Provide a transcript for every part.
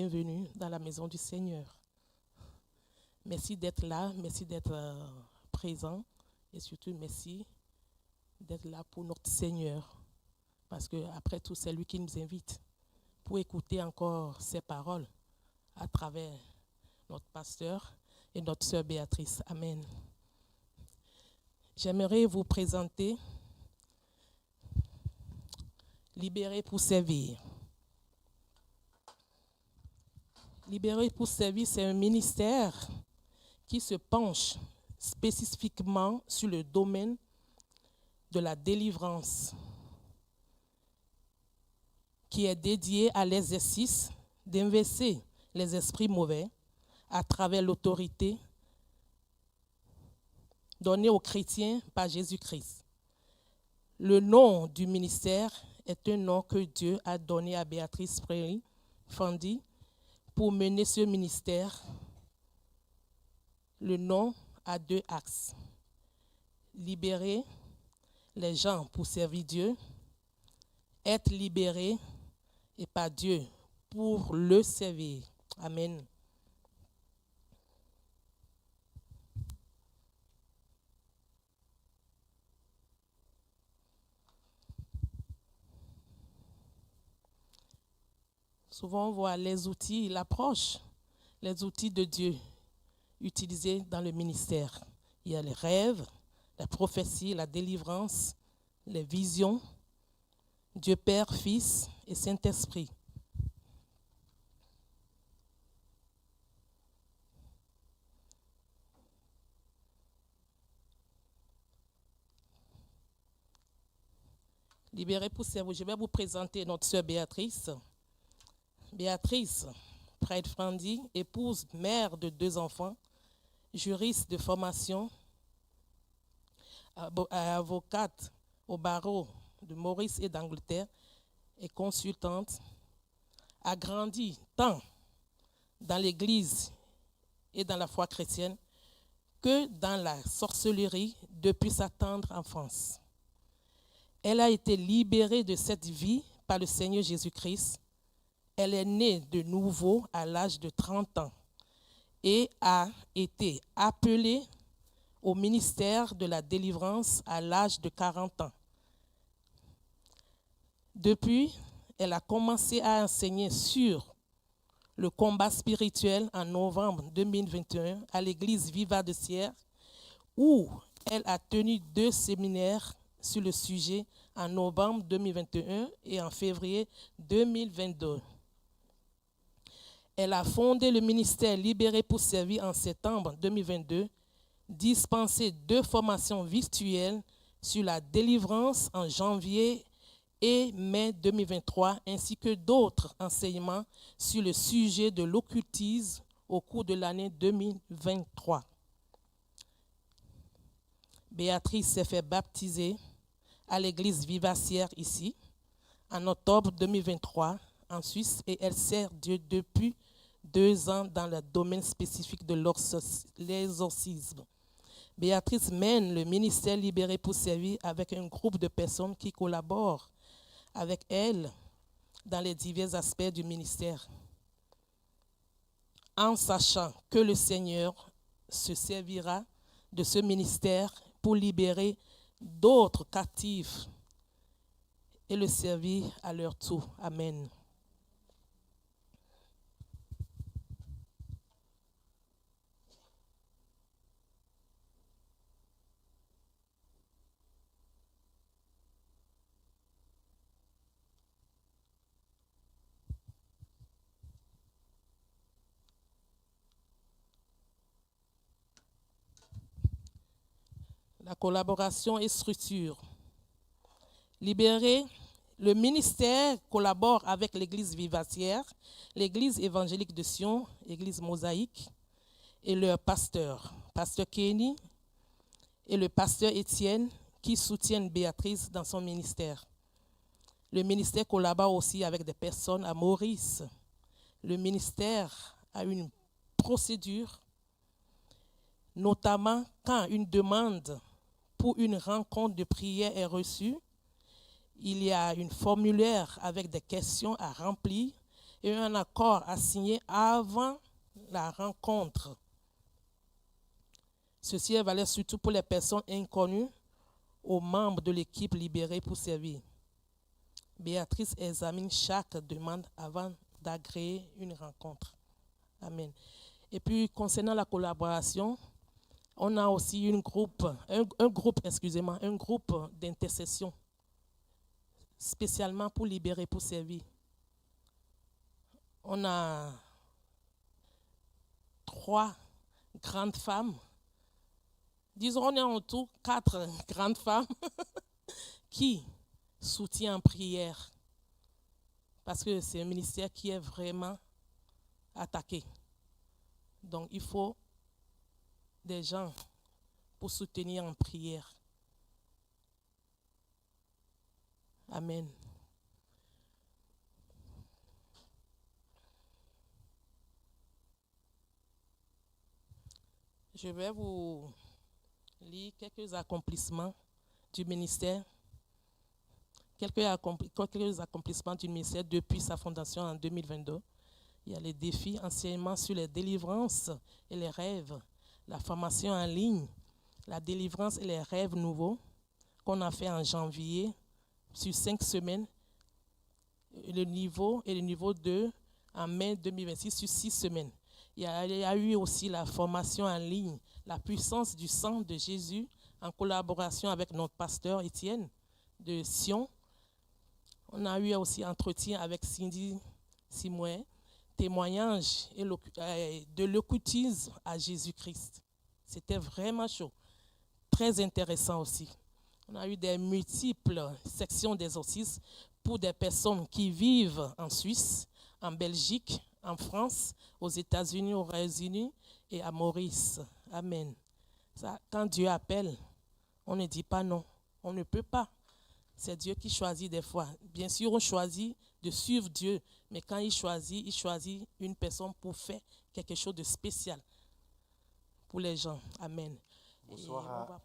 bienvenue dans la maison du Seigneur. Merci d'être là, merci d'être présent et surtout merci d'être là pour notre Seigneur. Parce qu'après tout, c'est lui qui nous invite pour écouter encore ses paroles à travers notre pasteur et notre sœur Béatrice. Amen. J'aimerais vous présenter Libérés pour servir. Libérés pour servir, c'est un ministère qui se penche spécifiquement sur le domaine de la délivrance, qui est dédié à l'exercice d'inverser les esprits mauvais à travers l'autorité donnée aux chrétiens par Jésus-Christ. Le nom du ministère est un nom que Dieu a donné à Béatrice Fandy pour mener ce ministère. Le nom a 2 axes. Libérer les gens pour servir Dieu, être libéré et par Dieu pour le servir. Amen. Souvent, on voit les outils, l'approche, les outils de Dieu utilisés dans le ministère. Il y a les rêves, la prophétie, la délivrance, les visions, Dieu Père, Fils et Saint-Esprit. Libérés pour servir. Je vais vous présenter notre sœur Béatrice. Béatrice Fandy, épouse, mère de 2 enfants, juriste de formation, avocate au barreau de Maurice et d'Angleterre et consultante, a grandi tant dans l'Église et dans la foi chrétienne que dans la sorcellerie depuis sa tendre enfance. Elle a été libérée de cette vie par le Seigneur Jésus-Christ. Elle est née de nouveau à l'âge de 30 ans et a été appelée au ministère de la délivrance à l'âge de 40 ans. Depuis, elle a commencé à enseigner sur le combat spirituel en novembre 2021 à l'église Viva de Sierre, où elle a tenu 2 séminaires sur le sujet en novembre 2021 et en février 2022. Elle a fondé le ministère Libéré pour servir en septembre 2022, dispensé 2 formations virtuelles sur la délivrance en janvier et mai 2023, ainsi que d'autres enseignements sur le sujet de l'occultisme au cours de l'année 2023. Béatrice s'est fait baptiser à l'église Vivacière ici, en octobre 2023, en Suisse, et elle sert Dieu depuis 2 ans dans le domaine spécifique de l'exorcisme. Béatrice mène le ministère Libéré pour servir avec un groupe de personnes qui collaborent avec elle dans les divers aspects du ministère, en sachant que le Seigneur se servira de ce ministère pour libérer d'autres captifs et le servir à leur tour. Amen. La collaboration et structure. Libéré, le ministère collabore avec l'église Vivacière, l'église évangélique de Sion, l'église Mosaïque, et leur pasteur Kenny, et le pasteur Étienne, qui soutiennent Béatrice dans son ministère. Le ministère collabore aussi avec des personnes à Maurice. Le ministère a une procédure, notamment quand une demande pour une rencontre de prière est reçue, il y a un formulaire avec des questions à remplir et un accord à signer avant la rencontre. Ceci est valable surtout pour les personnes inconnues aux membres de l'équipe libérée pour servir. Béatrice examine chaque demande avant d'agréer une rencontre. Amen. Et puis, concernant la collaboration, on a aussi un groupe d'intercession spécialement pour libérer, pour servir. On a 3 grandes femmes. Disons, on est en tout 4 grandes femmes qui soutiennent en prière. Parce que c'est un ministère qui est vraiment attaqué. Donc, il faut des gens pour soutenir en prière. Amen. Je vais vous lire quelques accomplissements du ministère. Quelques accomplissements du ministère depuis sa fondation en 2022. Il y a les défis, enseignements sur les délivrances et les rêves, la formation en ligne, la délivrance et les rêves nouveaux qu'on a fait en janvier sur 5 semaines, le niveau 2 en mai 2026 sur 6 semaines. Il y a eu aussi la formation en ligne, la puissance du sang de Jésus, en collaboration avec notre pasteur Étienne de Sion. On a eu aussi entretien avec Cindy Simoué, témoignage de l'occultisme à Jésus-Christ. C'était vraiment chaud, très intéressant aussi. On a eu des multiples sections d'exorcisme pour des personnes qui vivent en Suisse, en Belgique, en France, aux États-Unis, aux États-Unis et à Maurice. Amen. Ça, quand Dieu appelle, on ne dit pas non. On ne peut pas. C'est Dieu qui choisit des fois. Bien sûr, on choisit de suivre Dieu, mais quand il choisit une personne pour faire quelque chose de spécial pour les gens. Amen. Bonsoir à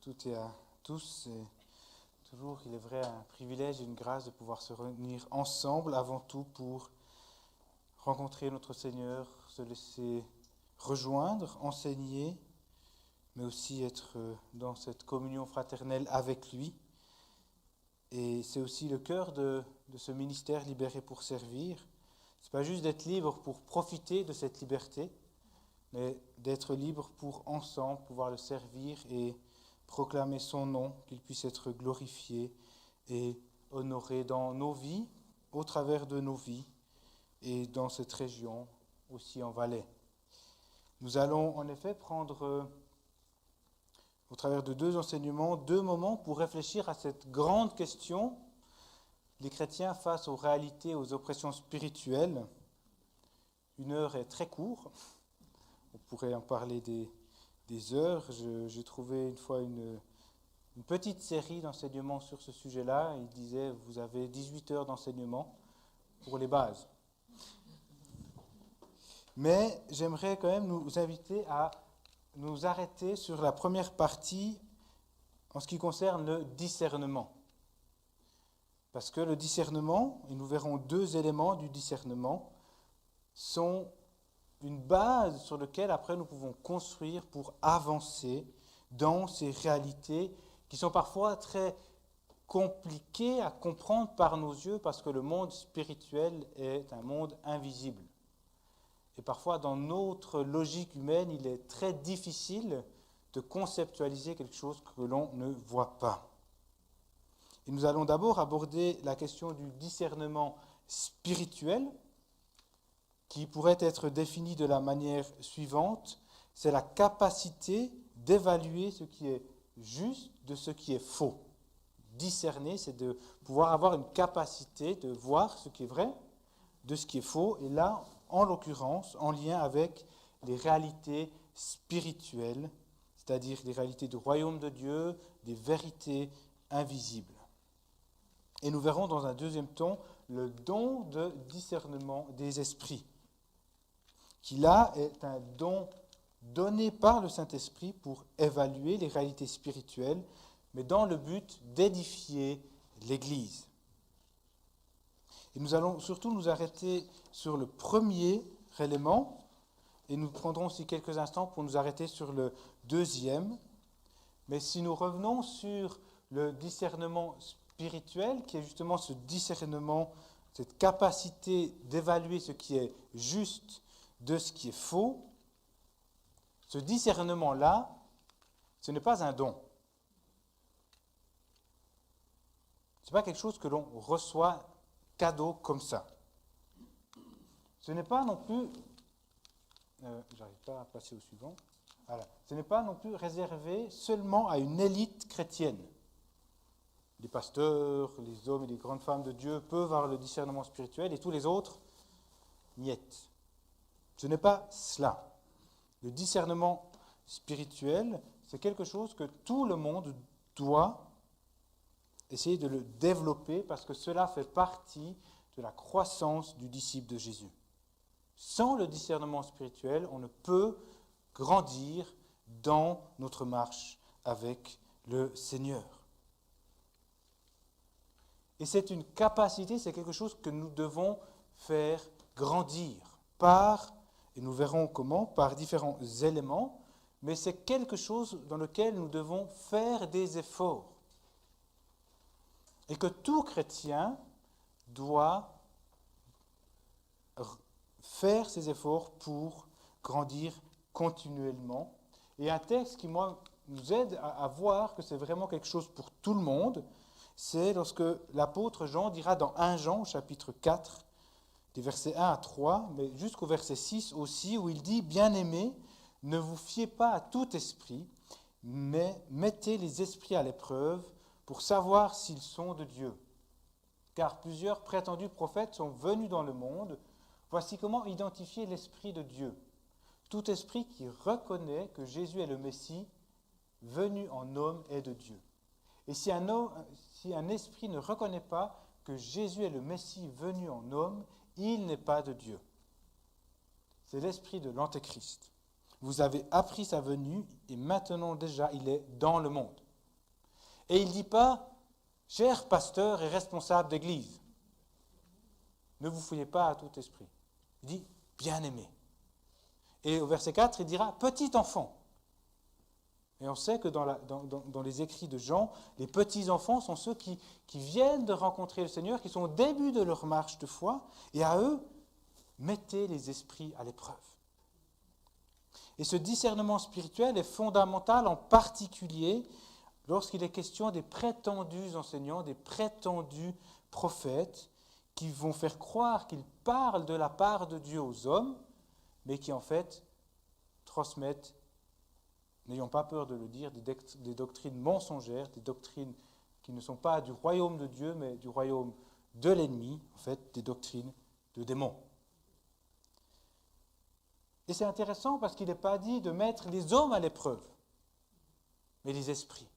toutes et à tous. Toujours, il est vrai, un privilège et une grâce de pouvoir se réunir ensemble, avant tout pour rencontrer notre Seigneur, se laisser rejoindre, enseigner, mais aussi être dans cette communion fraternelle avec lui. Et c'est aussi le cœur de ce ministère libéré pour servir. Ce n'est pas juste d'être libre pour profiter de cette liberté, mais d'être libre pour ensemble pouvoir le servir et proclamer son nom, qu'il puisse être glorifié et honoré dans nos vies, au travers de nos vies et dans cette région, aussi en Valais. Nous allons en effet prendre, au travers de 2 enseignements, 2 moments pour réfléchir à cette grande question, les chrétiens face aux réalités, aux oppressions spirituelles. 1 heure est très court, on pourrait en parler des heures. J'ai trouvé une fois une petite série d'enseignements sur ce sujet-là. Il disait, vous avez 18 heures d'enseignement pour les bases. Mais j'aimerais quand même nous inviter à nous arrêter sur la première partie en ce qui concerne le discernement. Parce que le discernement, et nous verrons 2 éléments du discernement, sont une base sur laquelle après nous pouvons construire pour avancer dans ces réalités qui sont parfois très compliquées à comprendre par nos yeux parce que le monde spirituel est un monde invisible. Et parfois, dans notre logique humaine, il est très difficile de conceptualiser quelque chose que l'on ne voit pas. Et nous allons d'abord aborder la question du discernement spirituel, qui pourrait être défini de la manière suivante. C'est la capacité d'évaluer ce qui est juste de ce qui est faux. Discerner, c'est de pouvoir avoir une capacité de voir ce qui est vrai de ce qui est faux, et là, en l'occurrence, en lien avec les réalités spirituelles, c'est-à-dire les réalités du royaume de Dieu, des vérités invisibles. Et nous verrons dans un deuxième temps le don de discernement des esprits, qui là est un don donné par le Saint-Esprit pour évaluer les réalités spirituelles, mais dans le but d'édifier l'Église. Et nous allons surtout nous arrêter sur le premier élément, et nous prendrons aussi quelques instants pour nous arrêter sur le deuxième. Mais si nous revenons sur le discernement spirituel, qui est justement ce discernement, cette capacité d'évaluer ce qui est juste de ce qui est faux, ce discernement-là, ce n'est pas un don. Ce n'est pas quelque chose que l'on reçoit cadeau comme ça. Ce n'est pas non plus, j'arrive pas à passer au suivant, voilà. Ce n'est pas non plus réservé seulement à une élite chrétienne. Les pasteurs, les hommes et les grandes femmes de Dieu peuvent avoir le discernement spirituel et tous les autres, niet. Ce n'est pas cela. Le discernement spirituel, c'est quelque chose que tout le monde doit essayer de le développer parce que cela fait partie de la croissance du disciple de Jésus. Sans le discernement spirituel, on ne peut grandir dans notre marche avec le Seigneur. Et c'est une capacité, c'est quelque chose que nous devons faire grandir par, et nous verrons comment, par différents éléments, mais c'est quelque chose dans lequel nous devons faire des efforts. Et que tout chrétien doit faire ses efforts pour grandir continuellement. Et un texte qui, moi, nous aide à voir que c'est vraiment quelque chose pour tout le monde, c'est lorsque l'apôtre Jean dira dans 1 Jean, chapitre 4, des versets 1 à 3, mais jusqu'au verset 6 aussi, où il dit « Bien-aimés, ne vous fiez pas à tout esprit, mais mettez les esprits à l'épreuve pour savoir s'ils sont de Dieu. Car plusieurs prétendus prophètes sont venus dans le monde. Voici comment identifier l'esprit de Dieu. Tout esprit qui reconnaît que Jésus est le Messie, venu en homme, est de Dieu. Et si un esprit ne reconnaît pas que Jésus est le Messie venu en homme, il n'est pas de Dieu. C'est l'esprit de l'Antéchrist. Vous avez appris sa venue et maintenant déjà il est dans le monde. » Et il ne dit pas « Cher pasteur et responsable d'église, ne vous fiez pas à tout esprit. » Il dit « Bien-aimé. » Et au verset 4, il dira « Petit enfant. » Et on sait que dans les écrits de Jean, les petits-enfants sont ceux qui viennent de rencontrer le Seigneur, qui sont au début de leur marche de foi, et à eux, mettez les esprits à l'épreuve. Et ce discernement spirituel est fondamental, en particulier lorsqu'il est question des prétendus enseignants, des prétendus prophètes, qui vont faire croire qu'ils parlent de la part de Dieu aux hommes, mais qui en fait transmettent, n'ayons pas peur de le dire, des doctrines mensongères, des doctrines qui ne sont pas du royaume de Dieu, mais du royaume de l'ennemi, en fait, des doctrines de démons. Et c'est intéressant parce qu'il n'est pas dit de mettre les hommes à l'épreuve, mais les esprits.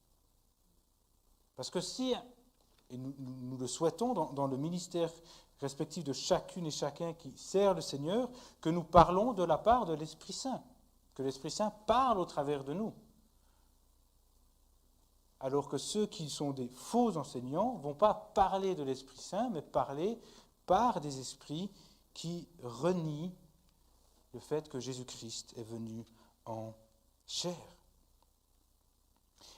Parce que si, et nous le souhaitons dans le ministère respectif de chacune et chacun qui sert le Seigneur, que nous parlons de la part de l'Esprit Saint, que l'Esprit Saint parle au travers de nous. Alors que ceux qui sont des faux enseignants ne vont pas parler de l'Esprit Saint, mais parler par des esprits qui renient le fait que Jésus-Christ est venu en chair.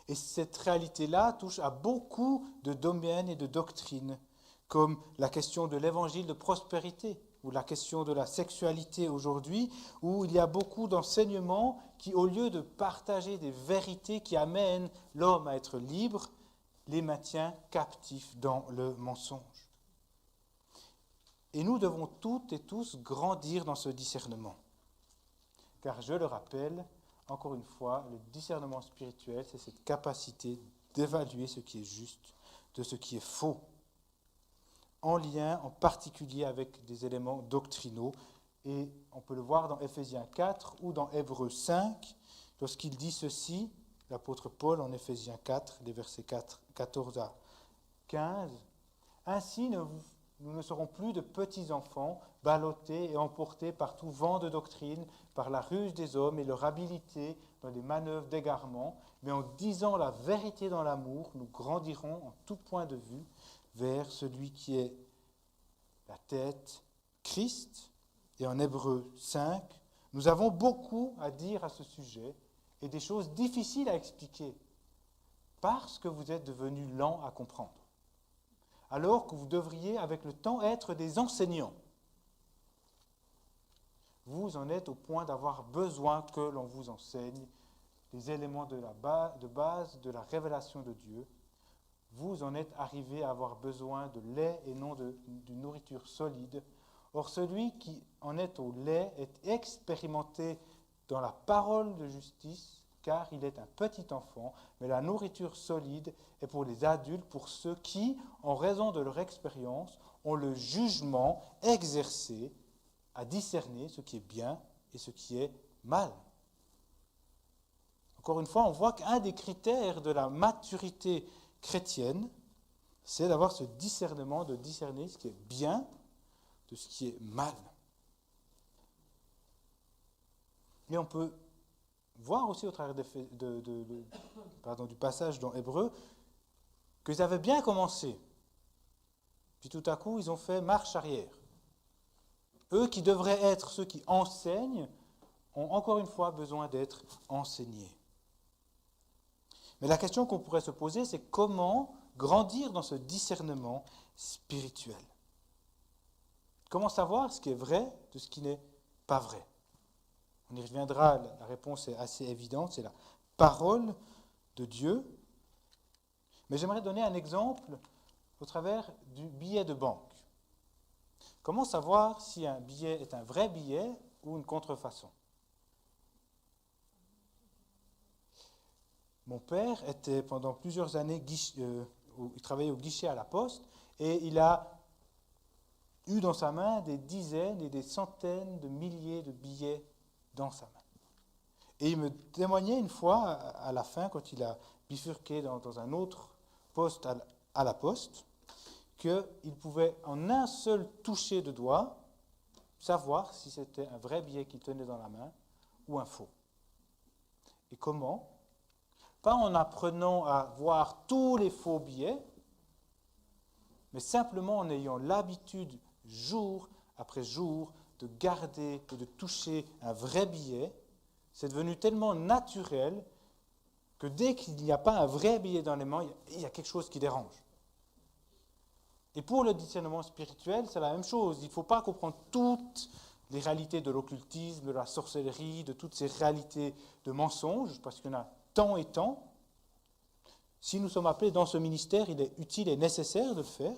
Et cette réalité-là touche à beaucoup de domaines et de doctrines, comme la question de l'évangile de prospérité, ou la question de la sexualité aujourd'hui, où il y a beaucoup d'enseignements qui, au lieu de partager des vérités qui amènent l'homme à être libre, les maintient captifs dans le mensonge. Et nous devons toutes et tous grandir dans ce discernement. Car je le rappelle, encore une fois, le discernement spirituel, c'est cette capacité d'évaluer ce qui est juste de ce qui est faux, en lien en particulier avec des éléments doctrinaux. Et on peut le voir dans Éphésiens 4 ou dans Hébreux 5, lorsqu'il dit ceci, l'apôtre Paul en Éphésiens 4, les versets 14 à 15. « Ainsi, nous ne serons plus de petits enfants, ballottés et emportés par tout vent de doctrine, par la ruse des hommes et leur habileté dans les manœuvres d'égarement, mais en disant la vérité dans l'amour, nous grandirons en tout point de vue vers celui qui est la tête, Christ. Et en Hébreux 5, nous avons beaucoup à dire à ce sujet et des choses difficiles à expliquer parce que vous êtes devenus lents à comprendre. Alors que vous devriez, avec le temps, être des enseignants. Vous en êtes au point d'avoir besoin que l'on vous enseigne les éléments de base de la révélation de Dieu. Vous en êtes arrivés à avoir besoin de lait et non d'une nourriture solide. Or, celui qui en est au lait est expérimenté dans la parole de justice, car il est un petit enfant, mais la nourriture solide est pour les adultes, pour ceux qui, en raison de leur expérience, ont le jugement exercé à discerner ce qui est bien et ce qui est mal. Encore une fois, on voit qu'un des critères de la maturité chrétienne, c'est d'avoir ce discernement, de discerner ce qui est bien de ce qui est mal. Et on peut voir aussi au travers du passage dans Hébreux qu'ils avaient bien commencé. Puis tout à coup, ils ont fait marche arrière. Eux qui devraient être ceux qui enseignent ont encore une fois besoin d'être enseignés. Mais la question qu'on pourrait se poser, c'est comment grandir dans ce discernement spirituel. Comment savoir ce qui est vrai de ce qui n'est pas vrai? On y reviendra, la réponse est assez évidente, c'est la parole de Dieu. Mais j'aimerais donner un exemple au travers du billet de banque. Comment savoir si un billet est un vrai billet ou une contrefaçon? Mon père était pendant plusieurs années, il travaillait au guichet à la poste, et il a eu dans sa main des dizaines et des centaines de milliers de billets dans sa main. Et il me témoignait une fois, à la fin, quand il a bifurqué dans un autre poste à la poste, qu'il pouvait, en un seul toucher de doigt, savoir si c'était un vrai billet qu'il tenait dans la main ou un faux. Et comment? Pas en apprenant à voir tous les faux billets, mais simplement en ayant l'habitude, jour après jour, de garder et de toucher un vrai billet. C'est devenu tellement naturel que dès qu'il n'y a pas un vrai billet dans les mains, il y a quelque chose qui dérange. Et pour le discernement spirituel, c'est la même chose. Il ne faut pas comprendre toutes les réalités de l'occultisme, de la sorcellerie, de toutes ces réalités de mensonges, parce qu'il y en a tant et tant. Si nous sommes appelés dans ce ministère, il est utile et nécessaire de le faire.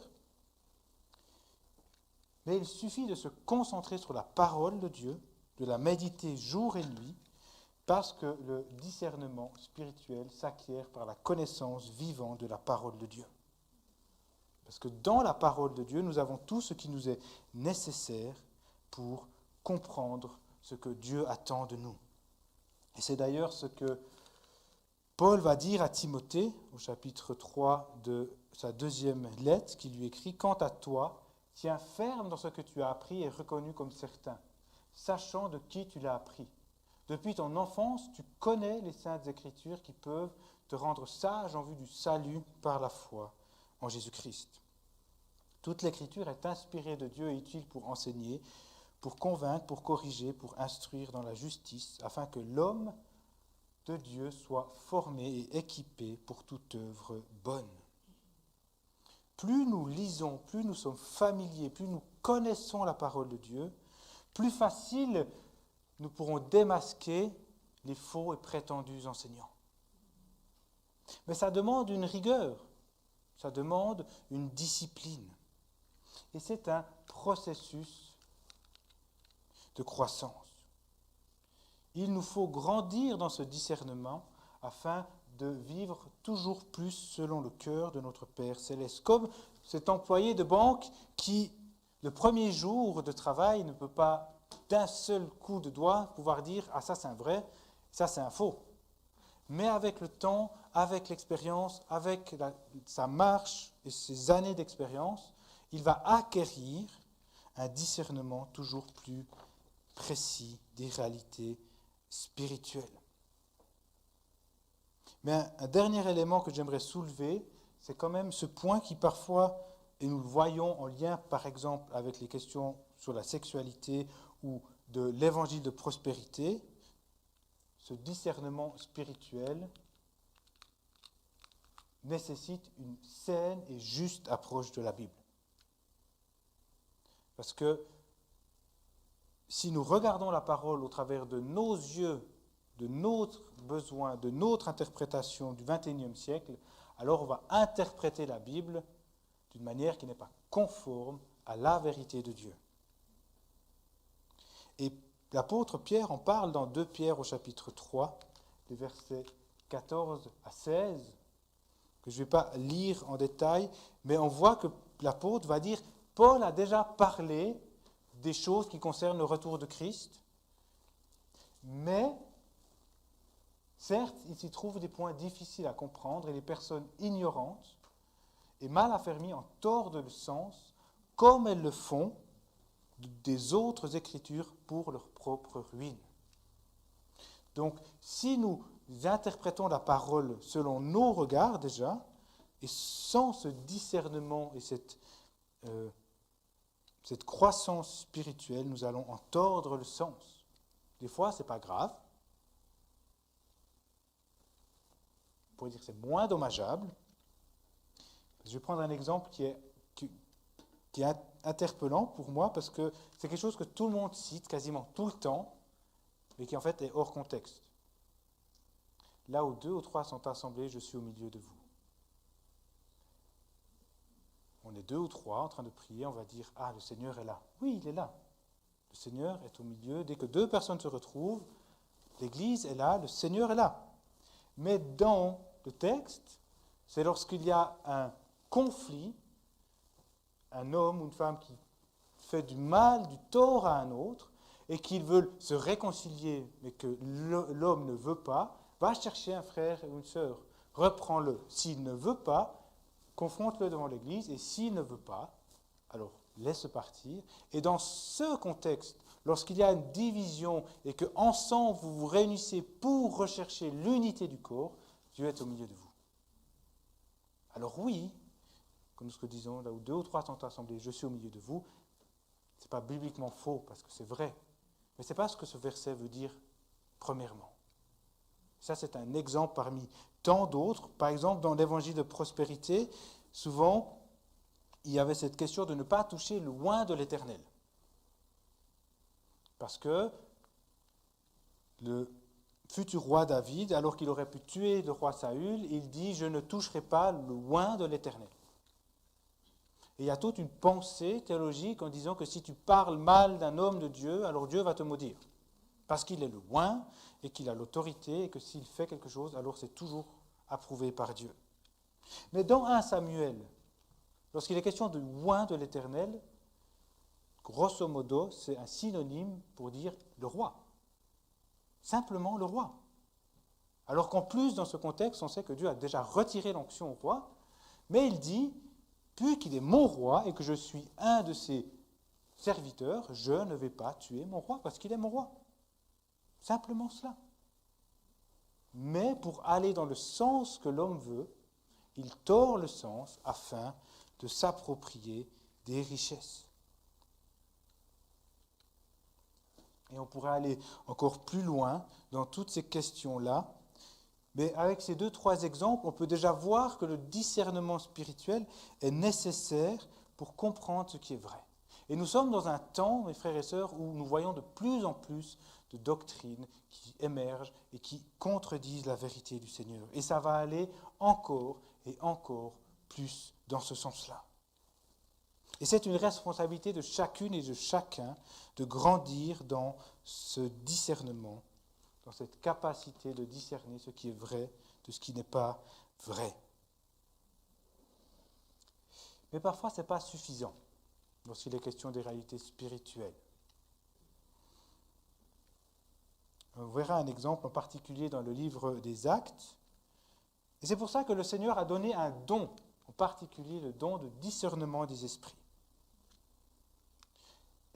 Mais il suffit de se concentrer sur la parole de Dieu, de la méditer jour et nuit, parce que le discernement spirituel s'acquiert par la connaissance vivante de la parole de Dieu. Parce que dans la parole de Dieu, nous avons tout ce qui nous est nécessaire pour comprendre ce que Dieu attend de nous. Et c'est d'ailleurs ce que Paul va dire à Timothée, au chapitre 3 de sa deuxième lettre, qui lui écrit « Quant à toi, tiens ferme dans ce que tu as appris et reconnu comme certain, sachant de qui tu l'as appris. Depuis ton enfance, tu connais les saintes écritures qui peuvent te rendre sage en vue du salut par la foi en Jésus-Christ. Toute l'écriture est inspirée de Dieu et utile pour enseigner, pour convaincre, pour corriger, pour instruire dans la justice, afin que l'homme de Dieu soit formé et équipé pour toute œuvre bonne. » Plus nous lisons, plus nous sommes familiers, plus nous connaissons la parole de Dieu, plus facile nous pourrons démasquer les faux et prétendus enseignants. Mais ça demande une rigueur, ça demande une discipline. Et c'est un processus de croissance. Il nous faut grandir dans ce discernement afin de vivre toujours plus selon le cœur de notre Père céleste. Comme cet employé de banque qui, le premier jour de travail, ne peut pas d'un seul coup de doigt pouvoir dire « Ah, ça c'est un vrai, ça c'est un faux ». Mais avec le temps, avec l'expérience, avec sa marche et ses années d'expérience, il va acquérir un discernement toujours plus précis des réalités spirituelles. Mais un dernier élément que j'aimerais soulever, c'est quand même ce point qui parfois et nous le voyons en lien, par exemple, avec les questions sur la sexualité ou de l'évangile de prospérité, ce discernement spirituel nécessite une saine et juste approche de la Bible. Parce que si nous regardons la parole au travers de nos yeux, de notre besoin, de notre interprétation du XXIe siècle, alors on va interpréter la Bible d'une manière qui n'est pas conforme à la vérité de Dieu. Et l'apôtre Pierre en parle dans 2 Pierre au chapitre 3, les versets 14 à 16, que je ne vais pas lire en détail, mais on voit que l'apôtre va dire, Paul a déjà parlé des choses qui concernent le retour de Christ, mais certes, il s'y trouve des points difficiles à comprendre et les personnes ignorantes et mal affermies en tordent le sens, comme elles le font des autres Écritures pour leur propre ruine. Donc, si nous interprétons la parole selon nos regards déjà, et sans ce discernement et cette croissance spirituelle, nous allons en tordre le sens. Des fois, ce n'est pas grave. On pourrait dire que c'est moins dommageable. Je vais prendre un exemple qui est interpellant pour moi, parce que c'est quelque chose que tout le monde cite quasiment tout le temps, mais qui en fait est hors contexte. Là où 2 ou 3 sont assemblés, je suis au milieu de vous. On est 2 ou 3 en train de prier, on va dire, ah, le Seigneur est là. Oui, il est là. Le Seigneur est au milieu. Dès que 2 personnes se retrouvent, l'Église est là, le Seigneur est là. Mais dans le texte, c'est lorsqu'il y a un conflit, un homme ou une femme qui fait du mal, du tort à un autre, et qu'ils veulent se réconcilier, mais que l'homme ne veut pas, va chercher un frère ou une sœur, reprends-le. S'il ne veut pas, confronte-le devant l'Église, et s'il ne veut pas, alors laisse partir. Et dans ce contexte, lorsqu'il y a une division et qu'ensemble vous vous réunissez pour rechercher l'unité du corps, Dieu est au milieu de vous. Alors oui, comme nous ce que disons, là où 2 ou 3 sont assemblés, je suis au milieu de vous, ce n'est pas bibliquement faux, parce que c'est vrai. Mais ce n'est pas ce que ce verset veut dire premièrement. Ça, c'est un exemple parmi tant d'autres. Par exemple, dans l'évangile de prospérité, souvent, il y avait cette question de ne pas toucher le oint de l'Éternel. Parce que le futur roi David, alors qu'il aurait pu tuer le roi Saül, il dit « Je ne toucherai pas le oint de l'Éternel ». Et il y a toute une pensée théologique en disant que si tu parles mal d'un homme de Dieu, alors Dieu va te maudire. Parce qu'il est le oint et qu'il a l'autorité et que s'il fait quelque chose, alors c'est toujours approuvé par Dieu. Mais dans 1 Samuel, lorsqu'il est question du oint de l'Éternel, grosso modo, c'est un synonyme pour dire le roi. Simplement le roi. Alors qu'en plus, dans ce contexte, on sait que Dieu a déjà retiré l'onction au roi, mais il dit, puisqu'il est mon roi et que je suis un de ses serviteurs, je ne vais pas tuer mon roi parce qu'il est mon roi. Simplement cela. Mais pour aller dans le sens que l'homme veut, il tord le sens afin de s'approprier des richesses. Et on pourrait aller encore plus loin dans toutes ces questions-là. Mais avec ces 2-3 exemples, on peut déjà voir que le discernement spirituel est nécessaire pour comprendre ce qui est vrai. Et nous sommes dans un temps, mes frères et sœurs, où nous voyons de plus en plus de doctrines qui émergent et qui contredisent la vérité du Seigneur. Et ça va aller encore et encore plus dans ce sens-là. Et c'est une responsabilité de chacune et de chacun de grandir dans ce discernement, dans cette capacité de discerner ce qui est vrai de ce qui n'est pas vrai. Mais parfois, ce n'est pas suffisant lorsqu'il est question des réalités spirituelles. On verra un exemple en particulier dans le livre des Actes. Et c'est pour ça que le Seigneur a donné un don, en particulier le don de discernement des esprits.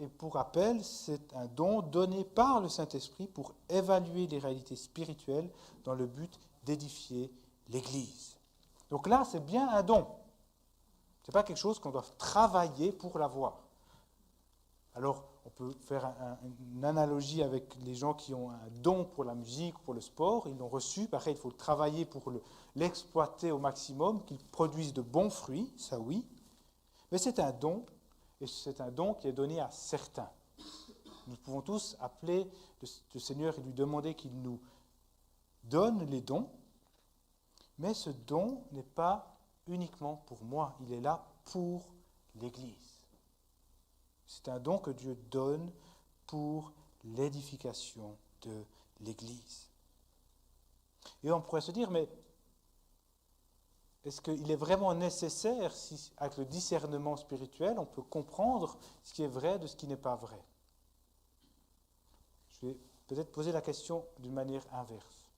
Et pour rappel, c'est un don donné par le Saint-Esprit pour évaluer les réalités spirituelles dans le but d'édifier l'Église. Donc là, c'est bien un don. Ce n'est pas quelque chose qu'on doit travailler pour l'avoir. Alors, on peut faire une analogie avec les gens qui ont un don pour la musique, pour le sport. Ils l'ont reçu. Pareil, il faut travailler pour l'exploiter au maximum, qu'il produise de bons fruits, ça oui. Mais c'est un don, et c'est un don qui est donné à certains. Nous pouvons tous appeler le Seigneur et lui demander qu'il nous donne les dons, mais ce don n'est pas uniquement pour moi, il est là pour l'Église. C'est un don que Dieu donne pour l'édification de l'Église. Et on pourrait se dire, mais est-ce qu'il est vraiment nécessaire, si avec le discernement spirituel, on peut comprendre ce qui est vrai de ce qui n'est pas vrai? Je vais peut-être poser la question d'une manière inverse.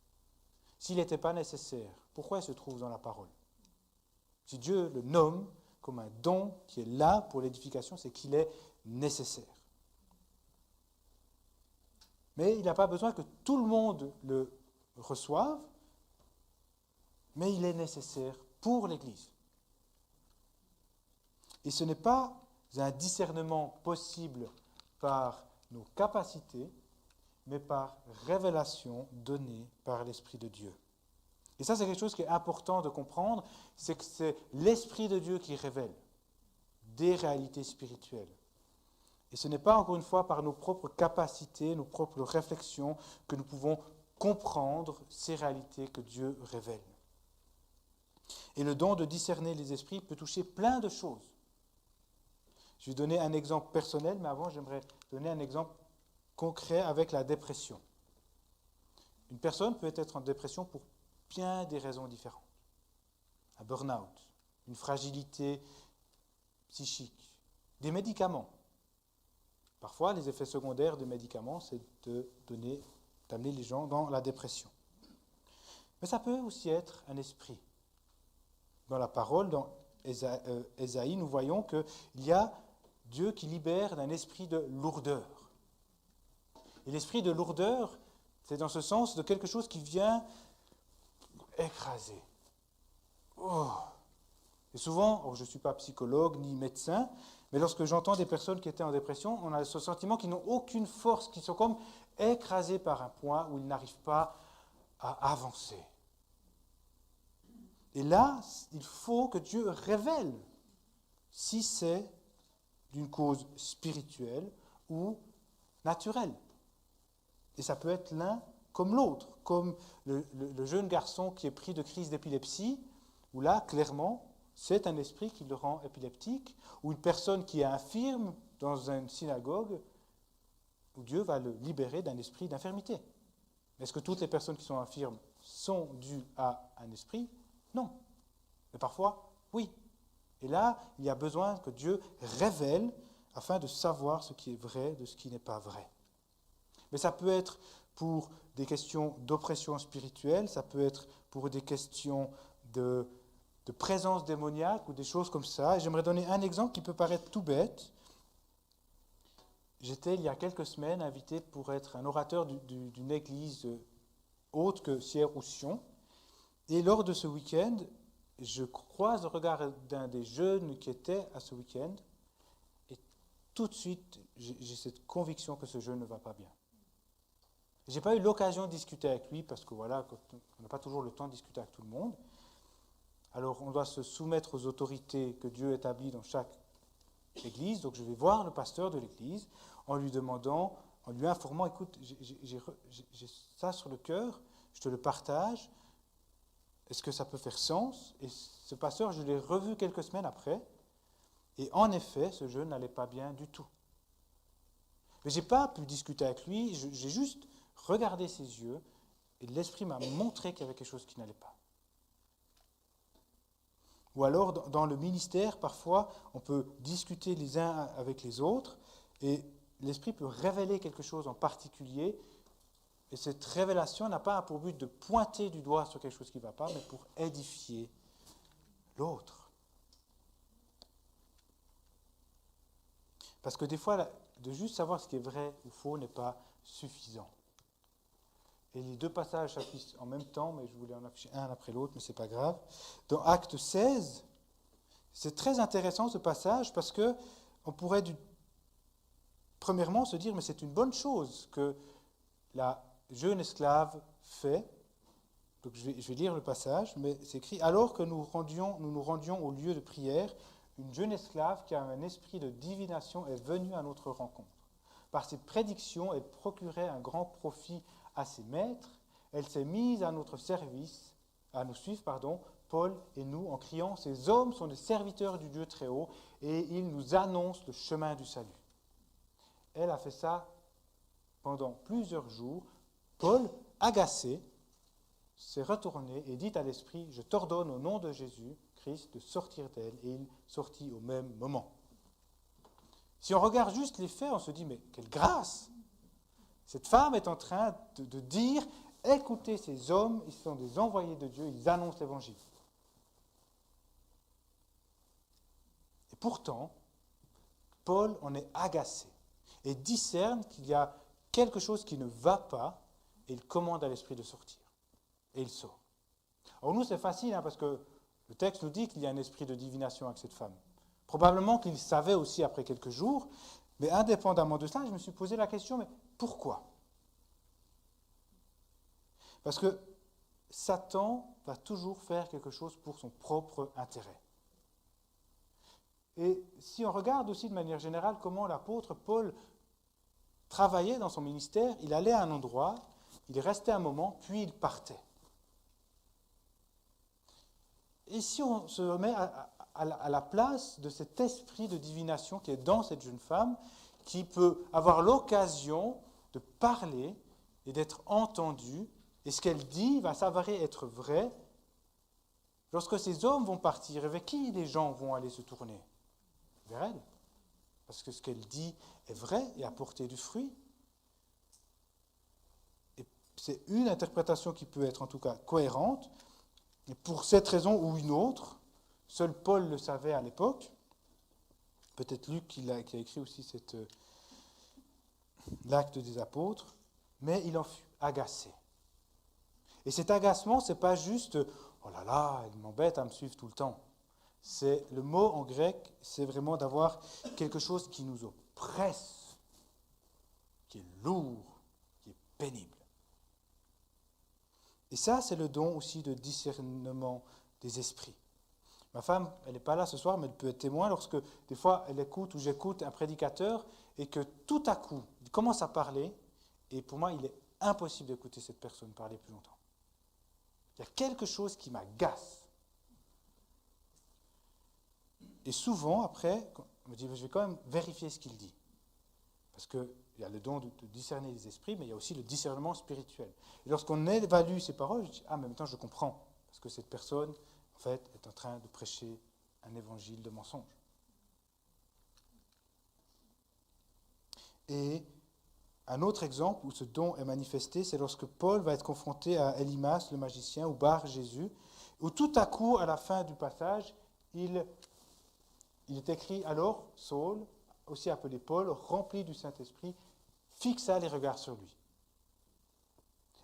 S'il n'était pas nécessaire, pourquoi il se trouve dans la parole? Si Dieu le nomme comme un don qui est là pour l'édification, c'est qu'il est nécessaire. Mais il n'a pas besoin que tout le monde le reçoive, mais il est nécessaire pour l'Église. Et ce n'est pas un discernement possible par nos capacités, mais par révélation donnée par l'Esprit de Dieu. Et ça, c'est quelque chose qui est important de comprendre, c'est que c'est l'Esprit de Dieu qui révèle des réalités spirituelles. Et ce n'est pas, encore une fois, par nos propres capacités, nos propres réflexions, que nous pouvons comprendre ces réalités que Dieu révèle. Et le don de discerner les esprits peut toucher plein de choses. Je vais donner un exemple personnel, mais avant, j'aimerais donner un exemple concret avec la dépression. Une personne peut être en dépression pour bien des raisons différentes. Un burn-out, une fragilité psychique, des médicaments. Parfois, les effets secondaires des médicaments, c'est d'amener les gens dans la dépression. Mais ça peut aussi être un esprit. Dans la parole, dans Ésaïe, nous voyons qu'il y a Dieu qui libère d'un esprit de lourdeur. Et l'esprit de lourdeur, c'est dans ce sens de quelque chose qui vient écraser. Oh. Et souvent, je ne suis pas psychologue ni médecin, mais lorsque j'entends des personnes qui étaient en dépression, on a ce sentiment qu'ils n'ont aucune force, qu'ils sont comme écrasés par un point où ils n'arrivent pas à avancer. Et là, il faut que Dieu révèle si c'est d'une cause spirituelle ou naturelle. Et ça peut être l'un comme l'autre, comme le jeune garçon qui est pris de crise d'épilepsie, où là, clairement, c'est un esprit qui le rend épileptique, ou une personne qui est infirme dans une synagogue, où Dieu va le libérer d'un esprit d'infirmité. Est-ce que toutes les personnes qui sont infirmes sont dues à un esprit? Non. Mais parfois, oui. Et là, il y a besoin que Dieu révèle afin de savoir ce qui est vrai de ce qui n'est pas vrai. Mais ça peut être pour des questions d'oppression spirituelle, ça peut être pour des questions de présence démoniaque ou des choses comme ça. Et j'aimerais donner un exemple qui peut paraître tout bête. J'étais, il y a quelques semaines, invité pour être un orateur d'une église autre que Sierre-Roussillon. Et lors de ce week-end, je croise le regard d'un des jeunes qui était à ce week-end. Et tout de suite, j'ai cette conviction que ce jeune ne va pas bien. Je n'ai pas eu l'occasion de discuter avec lui, parce que voilà, on n'a pas toujours le temps de discuter avec tout le monde. Alors, on doit se soumettre aux autorités que Dieu établit dans chaque église. Donc, je vais voir le pasteur de l'église en lui demandant, en lui informant, écoute, j'ai ça sur le cœur, je te le partage. Est-ce que ça peut faire sens? Et ce pasteur, je l'ai revu quelques semaines après. Et en effet, ce jeune n'allait pas bien du tout. Mais je n'ai pas pu discuter avec lui, j'ai juste regardé ses yeux et l'Esprit m'a montré qu'il y avait quelque chose qui n'allait pas. Ou alors, dans le ministère, parfois, on peut discuter les uns avec les autres et l'Esprit peut révéler quelque chose en particulier. Et cette révélation n'a pas pour but de pointer du doigt sur quelque chose qui ne va pas, mais pour édifier l'autre. Parce que des fois, de juste savoir ce qui est vrai ou faux n'est pas suffisant. Et les deux passages s'affichent en même temps, mais je voulais en afficher un après l'autre, mais ce n'est pas grave. Dans Acte 16, C'est très intéressant ce passage parce que on pourrait premièrement se dire mais c'est une bonne chose que la jeune esclave fait. Donc je vais lire le passage, mais c'est écrit alors que nous nous rendions au lieu de prière, une jeune esclave qui a un esprit de divination est venue à notre rencontre. Par ses prédictions, elle procurait un grand profit à ses maîtres. Elle s'est mise à notre service, à nous suivre, Paul et nous, en criant, ces hommes sont des serviteurs du Dieu très haut et ils nous annoncent le chemin du salut. Elle a fait ça pendant plusieurs jours. Paul, agacé, s'est retourné et dit à l'esprit, je t'ordonne au nom de Jésus, Christ, de sortir d'elle. Et il sortit au même moment. Si on regarde juste les faits, on se dit, mais quelle grâce! Cette femme est en train de dire, écoutez ces hommes, ils sont des envoyés de Dieu, ils annoncent l'évangile. Et pourtant, Paul en est agacé et discerne qu'il y a quelque chose qui ne va pas et il commande à l'esprit de sortir. Et il sort. Alors nous, c'est facile parce que le texte nous dit qu'il y a un esprit de divination avec cette femme. Probablement qu'il savait aussi après quelques jours, mais indépendamment de cela, je me suis posé la question, mais pourquoi? Parce que Satan va toujours faire quelque chose pour son propre intérêt. Et si on regarde aussi de manière générale comment l'apôtre Paul travaillait dans son ministère, il allait à un endroit, il restait un moment, puis il partait. Et si on se remet à la place de cet esprit de divination qui est dans cette jeune femme, qui peut avoir l'occasion de parler et d'être entendue, et ce qu'elle dit va s'avérer être vrai, lorsque ces hommes vont partir, vers qui les gens vont aller se tourner? Vers elle. Parce que ce qu'elle dit est vrai et a porté du fruit. Et c'est une interprétation qui peut être en tout cas cohérente. Et pour cette raison ou une autre, seul Paul le savait à l'époque, peut-être Luc qui a écrit aussi l'acte des apôtres, mais il en fut agacé. Et cet agacement, ce n'est pas juste « oh là là, il m'embête à me suivre tout le temps ». Le mot en grec, c'est vraiment d'avoir quelque chose qui nous oppresse, qui est lourd, qui est pénible. Et ça, c'est le don aussi de discernement des esprits. Ma femme, elle n'est pas là ce soir, mais elle peut être témoin lorsque, des fois, elle écoute ou j'écoute un prédicateur et que tout à coup, il commence à parler et pour moi, il est impossible d'écouter cette personne parler plus longtemps. Il y a quelque chose qui m'agace. Et souvent, après, je me dis, je vais quand même vérifier ce qu'il dit. Parce qu'il y a le don de discerner les esprits, mais il y a aussi le discernement spirituel. Et lorsqu'on évalue ces paroles, je dis, ah, mais maintenant je comprends. Parce que cette personne, en fait, est en train de prêcher un évangile de mensonge. Et un autre exemple où ce don est manifesté, c'est lorsque Paul va être confronté à Élymas, le magicien, ou Bar Jésus, où tout à coup, à la fin du passage, il est écrit alors, Saul, aussi appelé Paul, rempli du Saint-Esprit, fixa les regards sur lui.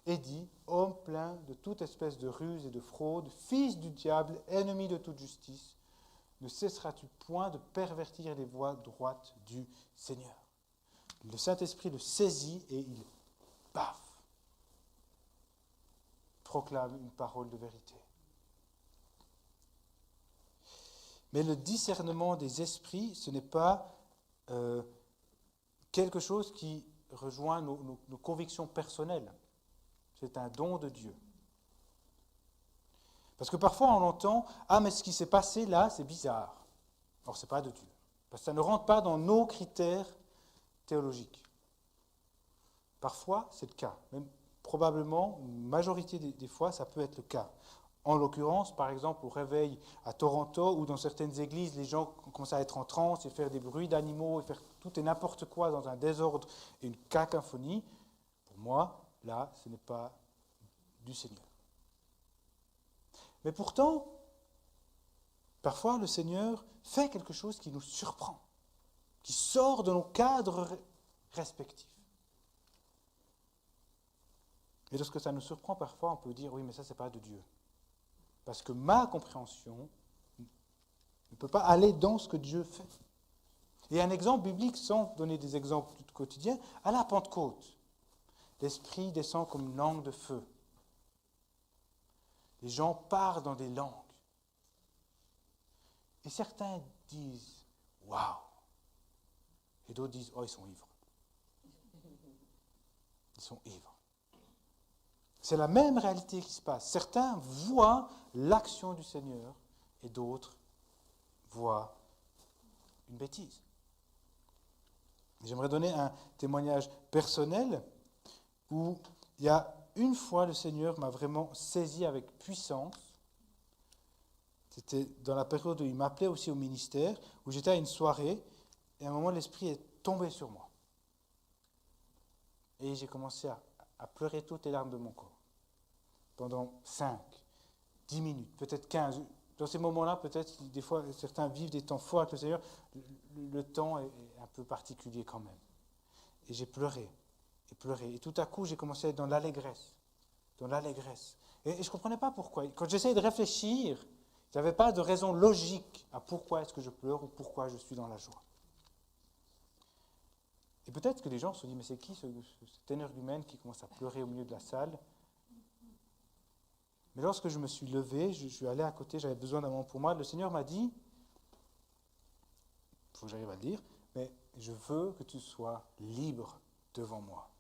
Et dit, homme plein de toute espèce de ruse et de fraude, fils du diable, ennemi de toute justice, ne cesseras-tu point de pervertir les voies droites du Seigneur? Le Saint-Esprit le saisit et il, paf, proclame une parole de vérité. Mais le discernement des esprits, ce n'est pas quelque chose qui rejoint nos convictions personnelles. C'est un don de Dieu. Parce que parfois on entend « Ah, mais ce qui s'est passé là, c'est bizarre. » Alors, ce n'est pas de Dieu. Parce que ça ne rentre pas dans nos critères théologiques. Parfois, c'est le cas. Même probablement, une majorité des fois, ça peut être le cas. En l'occurrence, par exemple, au réveil à Toronto, ou dans certaines églises, les gens commencent à être en transe et faire des bruits d'animaux, et faire tout et n'importe quoi dans un désordre et une cacophonie. Pour moi, là, ce n'est pas du Seigneur. Mais pourtant, parfois, le Seigneur fait quelque chose qui nous surprend, qui sort de nos cadres respectifs. Et lorsque ça nous surprend, parfois, on peut dire, oui, mais ça, ce n'est pas de Dieu. Parce que ma compréhension ne peut pas aller dans ce que Dieu fait. Et un exemple biblique, sans donner des exemples du quotidien, à la Pentecôte, l'Esprit descend comme une langue de feu. Les gens parlent dans des langues. Et certains disent « Waouh !» Et d'autres disent « Oh, ils sont ivres. » Ils sont ivres. C'est la même réalité qui se passe. Certains voient l'action du Seigneur et d'autres voient une bêtise. J'aimerais donner un témoignage personnel où il y a une fois le Seigneur m'a vraiment saisi avec puissance. C'était dans la période où il m'appelait aussi au ministère, où j'étais à une soirée et à un moment l'Esprit est tombé sur moi. Et j'ai commencé à pleurer toutes les larmes de mon corps. Pendant 5, 10 minutes, peut-être 15. Dans ces moments-là, peut-être, des fois, certains vivent des temps forts avec le Seigneur. Le temps est un peu particulier quand même. Et j'ai pleuré, et pleuré. Et tout à coup, j'ai commencé à être dans l'allégresse. Dans l'allégresse. Et je ne comprenais pas pourquoi. Quand j'essayais de réfléchir, je n'avais pas de raison logique à pourquoi est-ce que je pleure ou pourquoi je suis dans la joie. Et peut-être que les gens se sont dit, mais c'est qui cet énergumène qui commence à pleurer au milieu de la salle? Mais lorsque je me suis levé, je suis allé à côté, j'avais besoin d'un moment pour moi, le Seigneur m'a dit, il faut que j'arrive à le dire, mais je veux que tu sois libre devant moi.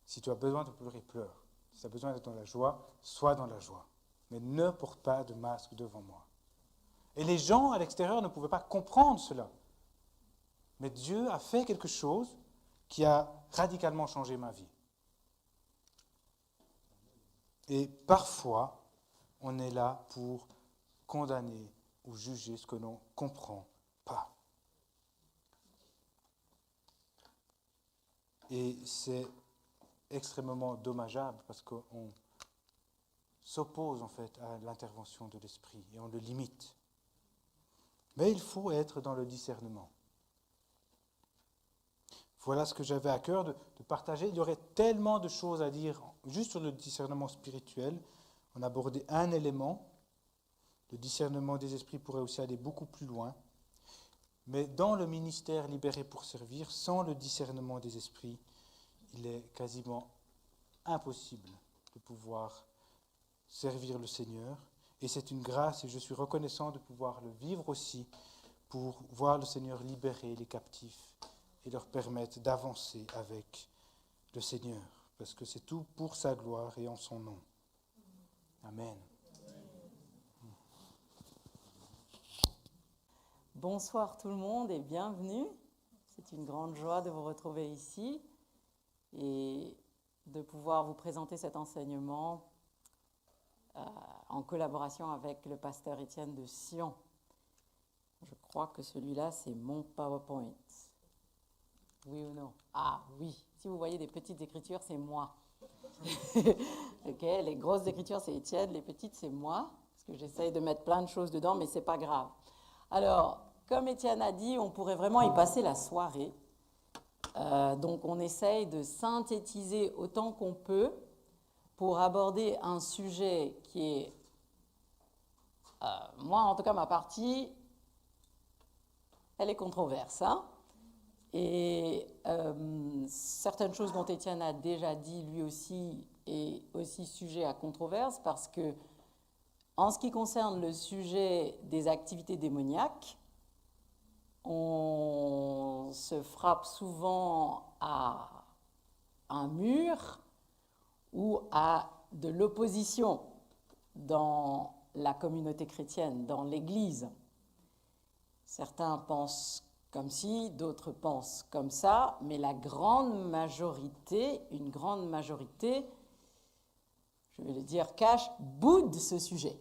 Si tu as besoin de pleurer, pleure. Si tu as besoin d'être dans la joie, sois dans la joie. Mais ne porte pas de masque devant moi. Et les gens à l'extérieur ne pouvaient pas comprendre cela. Mais Dieu a fait quelque chose qui a radicalement changé ma vie. Et parfois, on est là pour condamner ou juger ce que l'on ne comprend pas. Et c'est extrêmement dommageable parce qu'on s'oppose en fait à l'intervention de l'Esprit et on le limite. Mais il faut être dans le discernement. Voilà ce que j'avais à cœur de partager. Il y aurait tellement de choses à dire juste sur le discernement spirituel. On a abordé un élément. Le discernement des esprits pourrait aussi aller beaucoup plus loin. Mais dans le ministère libéré pour servir, sans le discernement des esprits, il est quasiment impossible de pouvoir servir le Seigneur. Et c'est une grâce et je suis reconnaissant de pouvoir le vivre aussi pour voir le Seigneur libérer les captifs et leur permettre d'avancer avec le Seigneur, parce que c'est tout pour sa gloire et en son nom. Amen. Bonsoir tout le monde et bienvenue. C'est une grande joie de vous retrouver ici et de pouvoir vous présenter cet enseignement en collaboration avec le pasteur Étienne de Sion. Je crois que celui-là, c'est mon PowerPoint. Oui ou non? Ah oui, si vous voyez des petites écritures, c'est moi. Okay, les grosses écritures, c'est Étienne, les petites, c'est moi, parce que j'essaye de mettre plein de choses dedans, mais ce n'est pas grave. Alors, comme Étienne a dit, on pourrait vraiment y passer la soirée. Donc, on essaye de synthétiser autant qu'on peut pour aborder un sujet qui est, moi en tout cas, ma partie, elle est controverse, hein? Et certaines choses dont Étienne a déjà dit lui aussi est aussi sujet à controverse parce que en ce qui concerne le sujet des activités démoniaques, on se frappe souvent à un mur ou à de l'opposition dans la communauté chrétienne, dans l'Église. Certains pensent comme ci, d'autres pensent comme ça, mais la grande majorité, une grande majorité, je vais le dire cash, boude ce sujet.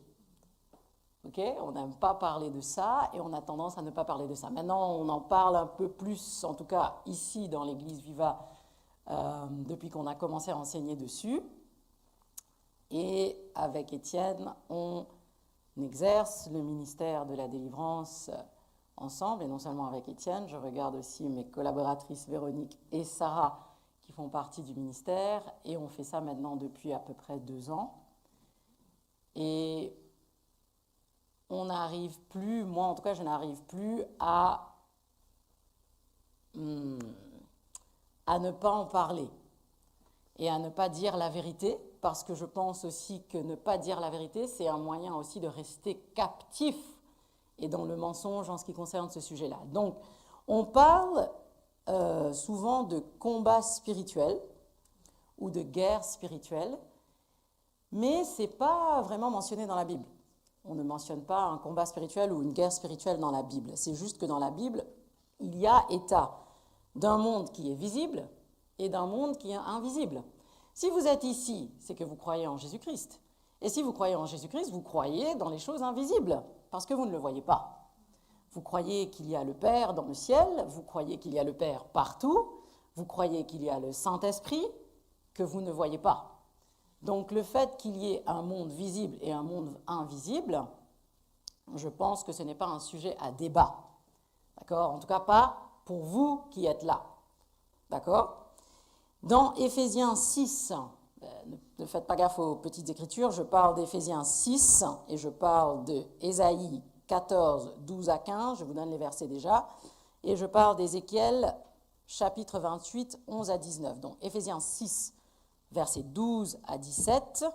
Okay, on n'aime pas parler de ça et on a tendance à ne pas parler de ça. Maintenant, on en parle un peu plus, en tout cas ici dans l'Église Viva, depuis qu'on a commencé à enseigner dessus. Et avec Étienne, on exerce le ministère de la délivrance ensemble, et non seulement avec Étienne, je regarde aussi mes collaboratrices Véronique et Sarah qui font partie du ministère, et on fait ça maintenant depuis à peu près 2 ans. Et on n'arrive plus, moi en tout cas, je n'arrive plus à ne pas en parler et à ne pas dire la vérité, parce que je pense aussi que ne pas dire la vérité, c'est un moyen aussi de rester captif et dans le mensonge en ce qui concerne ce sujet-là. Donc, on parle souvent de combat spirituel ou de guerre spirituelle, mais ce n'est pas vraiment mentionné dans la Bible. On ne mentionne pas un combat spirituel ou une guerre spirituelle dans la Bible. C'est juste que dans la Bible, il y a état d'un monde qui est visible et d'un monde qui est invisible. Si vous êtes ici, c'est que vous croyez en Jésus-Christ. Et si vous croyez en Jésus-Christ, vous croyez dans les choses invisibles, parce que vous ne le voyez pas. Vous croyez qu'il y a le Père dans le ciel, vous croyez qu'il y a le Père partout, vous croyez qu'il y a le Saint-Esprit que vous ne voyez pas. Donc le fait qu'il y ait un monde visible et un monde invisible, je pense que ce n'est pas un sujet à débat. D'accord ? En tout cas, pas pour vous qui êtes là. D'accord ? Dans Éphésiens 6, ne faites pas gaffe aux petites écritures, je parle d'Éphésiens 6 et je parle de Ésaïe 14, 12 à 15, je vous donne les versets déjà, et je parle d'Ézéchiel chapitre 28, 11 à 19. Donc Éphésiens 6, versets 12 à 17,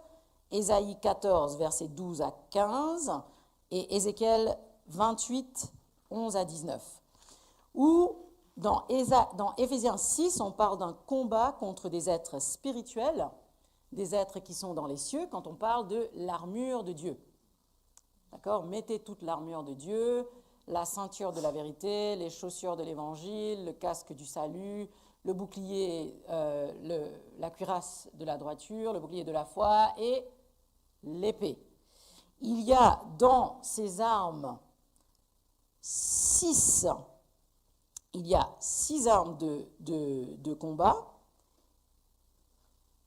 Ésaïe 14, versets 12 à 15, et Ézéchiel 28, 11 à 19. Où, dans Éphésiens 6, on parle d'un combat contre des êtres spirituels, des êtres qui sont dans les cieux, quand on parle de l'armure de Dieu. D'accord ? Mettez toute l'armure de Dieu, la ceinture de la vérité, les chaussures de l'évangile, le casque du salut, le bouclier, la cuirasse de la droiture, le bouclier de la foi et l'épée. Il y a dans ces armes six armes de combat.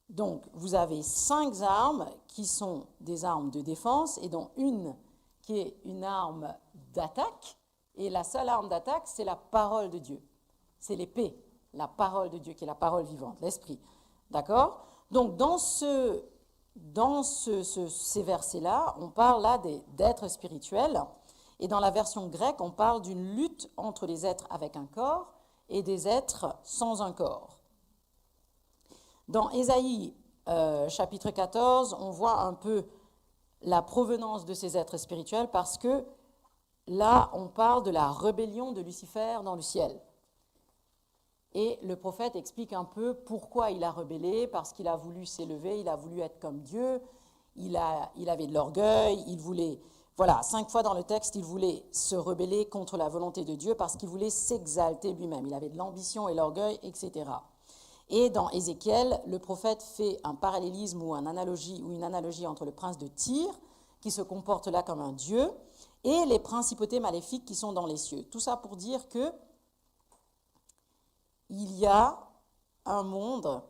Donc, vous avez 5 armes qui sont des armes de défense et dont une qui est une arme d'attaque. Et la seule arme d'attaque, c'est la parole de Dieu. C'est l'épée, la parole de Dieu, qui est la parole vivante, l'esprit. D'accord ? Donc, dans ces versets-là, on parle là d'êtres spirituels. Et dans la version grecque, on parle d'une lutte entre les êtres avec un corps et des êtres sans un corps. Dans Ésaïe chapitre 14, on voit un peu la provenance de ces êtres spirituels parce que là, on parle de la rébellion de Lucifer dans le ciel. Et le prophète explique un peu pourquoi il a rebellé, parce qu'il a voulu s'élever, il a voulu être comme Dieu, il avait de l'orgueil, il voulait... Voilà, 5 fois dans le texte, il voulait se rebeller contre la volonté de Dieu parce qu'il voulait s'exalter lui-même. Il avait de l'ambition et l'orgueil, etc. Et dans Ézéchiel, le prophète fait un parallélisme ou une analogie entre le prince de Tyr, qui se comporte là comme un dieu, et les principautés maléfiques qui sont dans les cieux. Tout ça pour dire que il y a un monde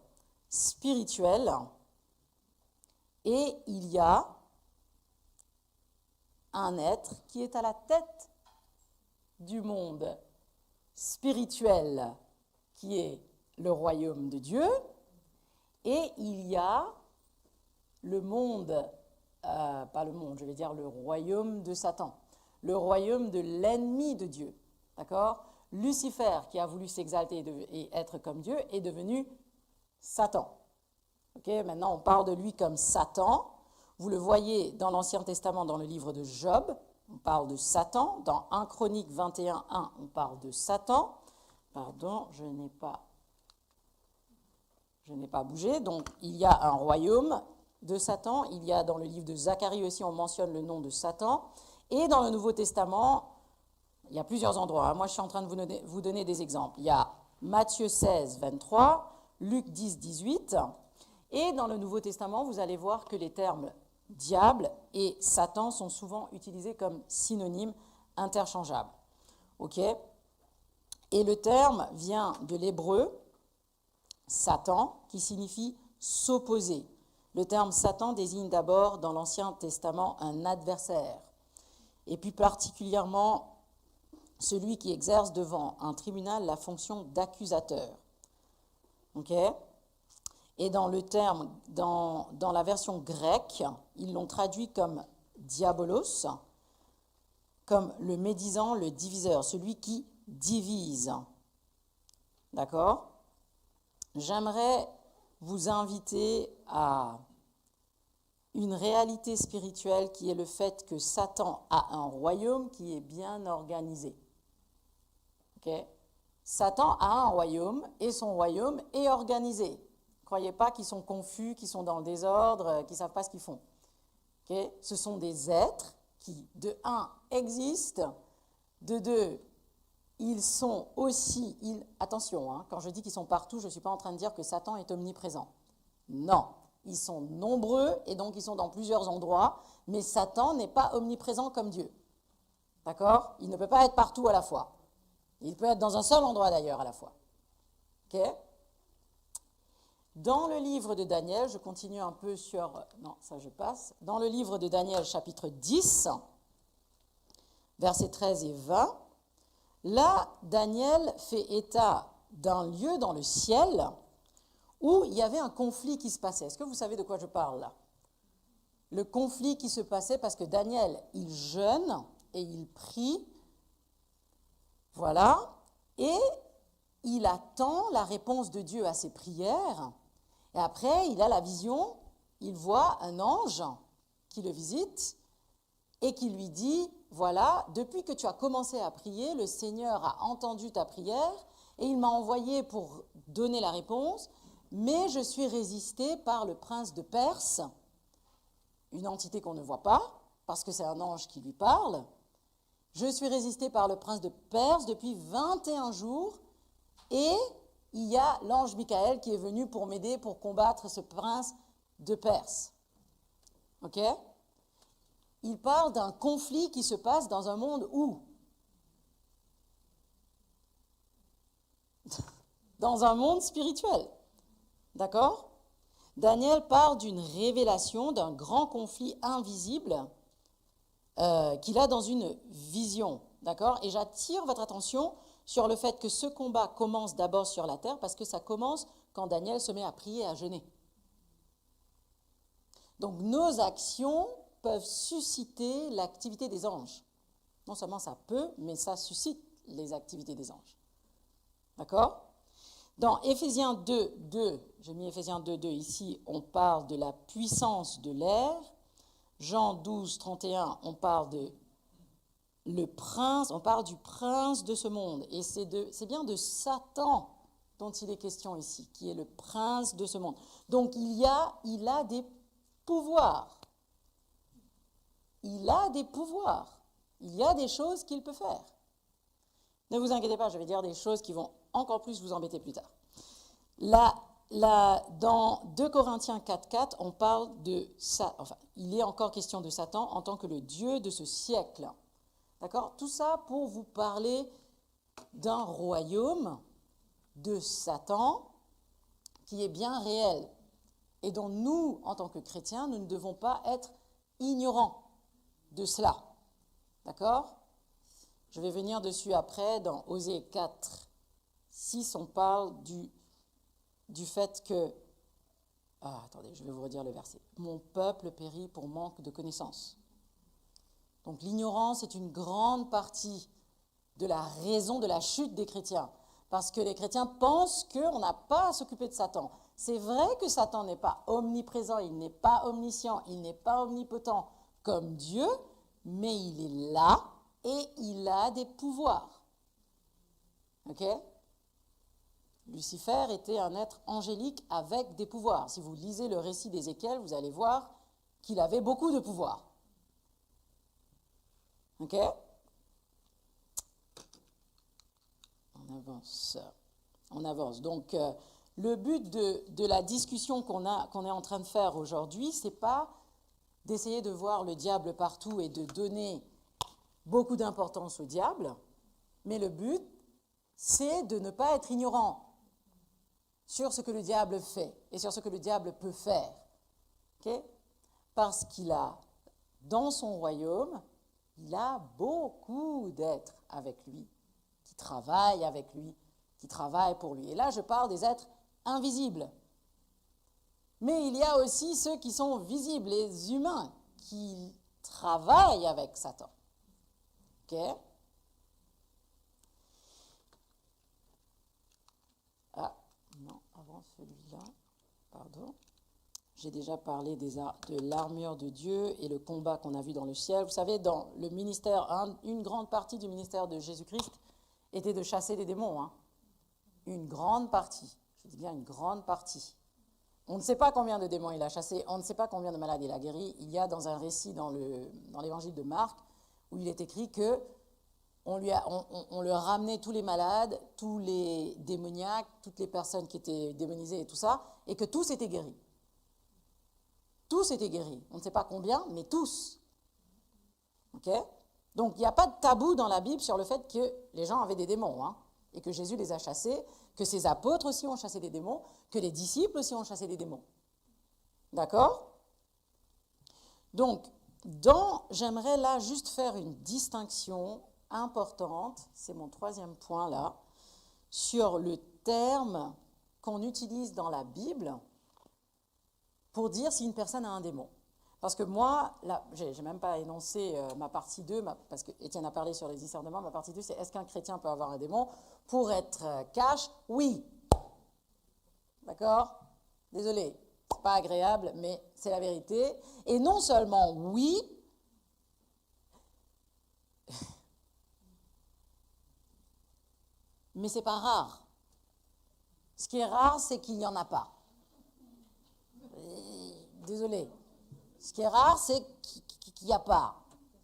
spirituel et il y a un être qui est à la tête du monde spirituel, qui est le royaume de Dieu, et il y a le monde, pas le monde, je vais dire le royaume de Satan, le royaume de l'ennemi de Dieu, d'accord ? Lucifer, qui a voulu s'exalter et être comme Dieu, est devenu Satan. Okay, maintenant, on parle de lui comme Satan. Vous le voyez dans l'Ancien Testament, dans le livre de Job, on parle de Satan. Dans 1 Chronique 21:1, on parle de Satan. Pardon, je n'ai pas bougé. Donc, il y a un royaume de Satan. Il y a dans le livre de Zacharie aussi, on mentionne le nom de Satan. Et dans le Nouveau Testament, il y a plusieurs endroits. Moi, je suis en train de vous donner des exemples. Il y a Matthieu 16, 23, Luc 10, 18. Et dans le Nouveau Testament, vous allez voir que les termes diable et Satan sont souvent utilisés comme synonymes interchangeables. OK ? Et le terme vient de l'hébreu Satan, qui signifie s'opposer. Le terme Satan désigne d'abord dans l'Ancien Testament un adversaire, et puis particulièrement celui qui exerce devant un tribunal la fonction d'accusateur. OK ? Et dans le terme, dans la version grecque, ils l'ont traduit comme diabolos, comme le médisant, le diviseur, celui qui divise. D'accord? J'aimerais vous inviter à une réalité spirituelle qui est le fait que Satan a un royaume qui est bien organisé. Okay? Satan a un royaume et son royaume est organisé. Ne croyez pas qu'ils sont confus, qu'ils sont dans le désordre, qu'ils ne savent pas ce qu'ils font. Okay? Ce sont des êtres qui, de un, existent, de deux, ils sont aussi... Attention, hein, quand je dis qu'ils sont partout, je ne suis pas en train de dire que Satan est omniprésent. Non, ils sont nombreux et donc ils sont dans plusieurs endroits, mais Satan n'est pas omniprésent comme Dieu. D'accord? Il ne peut pas être partout à la fois. Il peut être dans un seul endroit d'ailleurs à la fois. Ok? Dans le livre de Daniel, je continue un peu sur... Non, ça je passe. Dans le livre de Daniel, chapitre 10, versets 13 et 20, là, Daniel fait état d'un lieu dans le ciel où il y avait un conflit qui se passait. Est-ce que vous savez de quoi je parle là? Le conflit qui se passait parce que Daniel, il jeûne et il prie. Voilà. Et il attend la réponse de Dieu à ses prières. Et après, il a la vision, il voit un ange qui le visite et qui lui dit, voilà, depuis que tu as commencé à prier, le Seigneur a entendu ta prière et il m'a envoyé pour donner la réponse, mais je suis résisté par le prince de Perse, une entité qu'on ne voit pas, parce que c'est un ange qui lui parle. Je suis résisté par le prince de Perse depuis 21 jours et il y a l'ange Michael qui est venu pour m'aider pour combattre ce prince de Perse. Ok? Il parle d'un conflit qui se passe dans un monde où? Dans un monde spirituel. D'accord? Daniel parle d'une révélation, d'un grand conflit invisible qu'il a dans une vision. D'accord? Et j'attire votre attention sur le fait que ce combat commence d'abord sur la terre parce que ça commence quand Daniel se met à prier et à jeûner. Donc nos actions peuvent susciter l'activité des anges. Non seulement ça peut, mais ça suscite les activités des anges. D'accord? Dans Éphésiens 2, j'ai mis Éphésiens 2 ici, on parle de la puissance de l'air. Jean 12, 31, on parle du prince de ce monde. Et c'est bien de Satan dont il est question ici, qui est le prince de ce monde. Donc il a des pouvoirs. Il a des pouvoirs. Il y a des choses qu'il peut faire. Ne vous inquiétez pas, je vais dire des choses qui vont encore plus vous embêter plus tard. Dans 2 Corinthiens 4, on parle il est encore question de Satan en tant que le Dieu de ce siècle. D'accord? Tout ça pour vous parler d'un royaume de Satan qui est bien réel et dont nous, en tant que chrétiens, nous ne devons pas être ignorants de cela. D'accord? Je vais venir dessus après. Dans Osée 4, 6, on parle du fait que... attendez, je vais vous redire le verset. « Mon peuple périt pour manque de connaissance. » Donc l'ignorance est une grande partie de la raison de la chute des chrétiens. Parce que les chrétiens pensent qu'on n'a pas à s'occuper de Satan. C'est vrai que Satan n'est pas omniprésent, il n'est pas omniscient, il n'est pas omnipotent comme Dieu, mais il est là et il a des pouvoirs. Ok? Lucifer était un être angélique avec des pouvoirs. Si vous lisez le récit d'Ézéchiel, vous allez voir qu'il avait beaucoup de pouvoirs. Ok? On avance. Donc, le but de la discussion qu'on est en train de faire aujourd'hui, c'est pas d'essayer de voir le diable partout et de donner beaucoup d'importance au diable, mais le but, c'est de ne pas être ignorant sur ce que le diable fait et sur ce que le diable peut faire. Okay? Parce qu'il a, dans son royaume, il a beaucoup d'êtres avec lui, qui travaillent avec lui, qui travaillent pour lui. Et là, je parle des êtres invisibles. Mais il y a aussi ceux qui sont visibles, les humains, qui travaillent avec Satan. Ok? Ah, non, avant celui-là, pardon. J'ai déjà parlé de l'armure de Dieu et le combat qu'on a vu dans le ciel. Vous savez, dans le ministère, une grande partie du ministère de Jésus-Christ était de chasser les démons. Hein. Une grande partie. Je dis bien une grande partie. On ne sait pas combien de démons il a chassés, on ne sait pas combien de malades il a guéris. Il y a dans un récit dans l'évangile de Marc où il est écrit que on lui a ramené tous les malades, tous les démoniaques, toutes les personnes qui étaient démonisées et tout ça, et que tous étaient guéris. Tous étaient guéris. On ne sait pas combien, mais tous. Ok ? Donc, il n'y a pas de tabou dans la Bible sur le fait que les gens avaient des démons, hein, et que Jésus les a chassés, que ses apôtres aussi ont chassé des démons, que les disciples aussi ont chassé des démons. D'accord ? Donc, j'aimerais là juste faire une distinction importante, c'est mon troisième point là, sur le terme qu'on utilise dans la Bible pour dire si une personne a un démon. Parce que moi, là, je n'ai même pas énoncé ma partie 2, parce que Étienne a parlé sur les discernements, ma partie 2, c'est est-ce qu'un chrétien peut avoir un démon? Pour être cash, oui. D'accord? Désolé, c'est pas agréable, mais c'est la vérité. Et non seulement oui, mais c'est pas rare. Ce qui est rare, c'est qu'il n'y en a pas. Désolé. Ce qui est rare, c'est qu'il n'y a pas.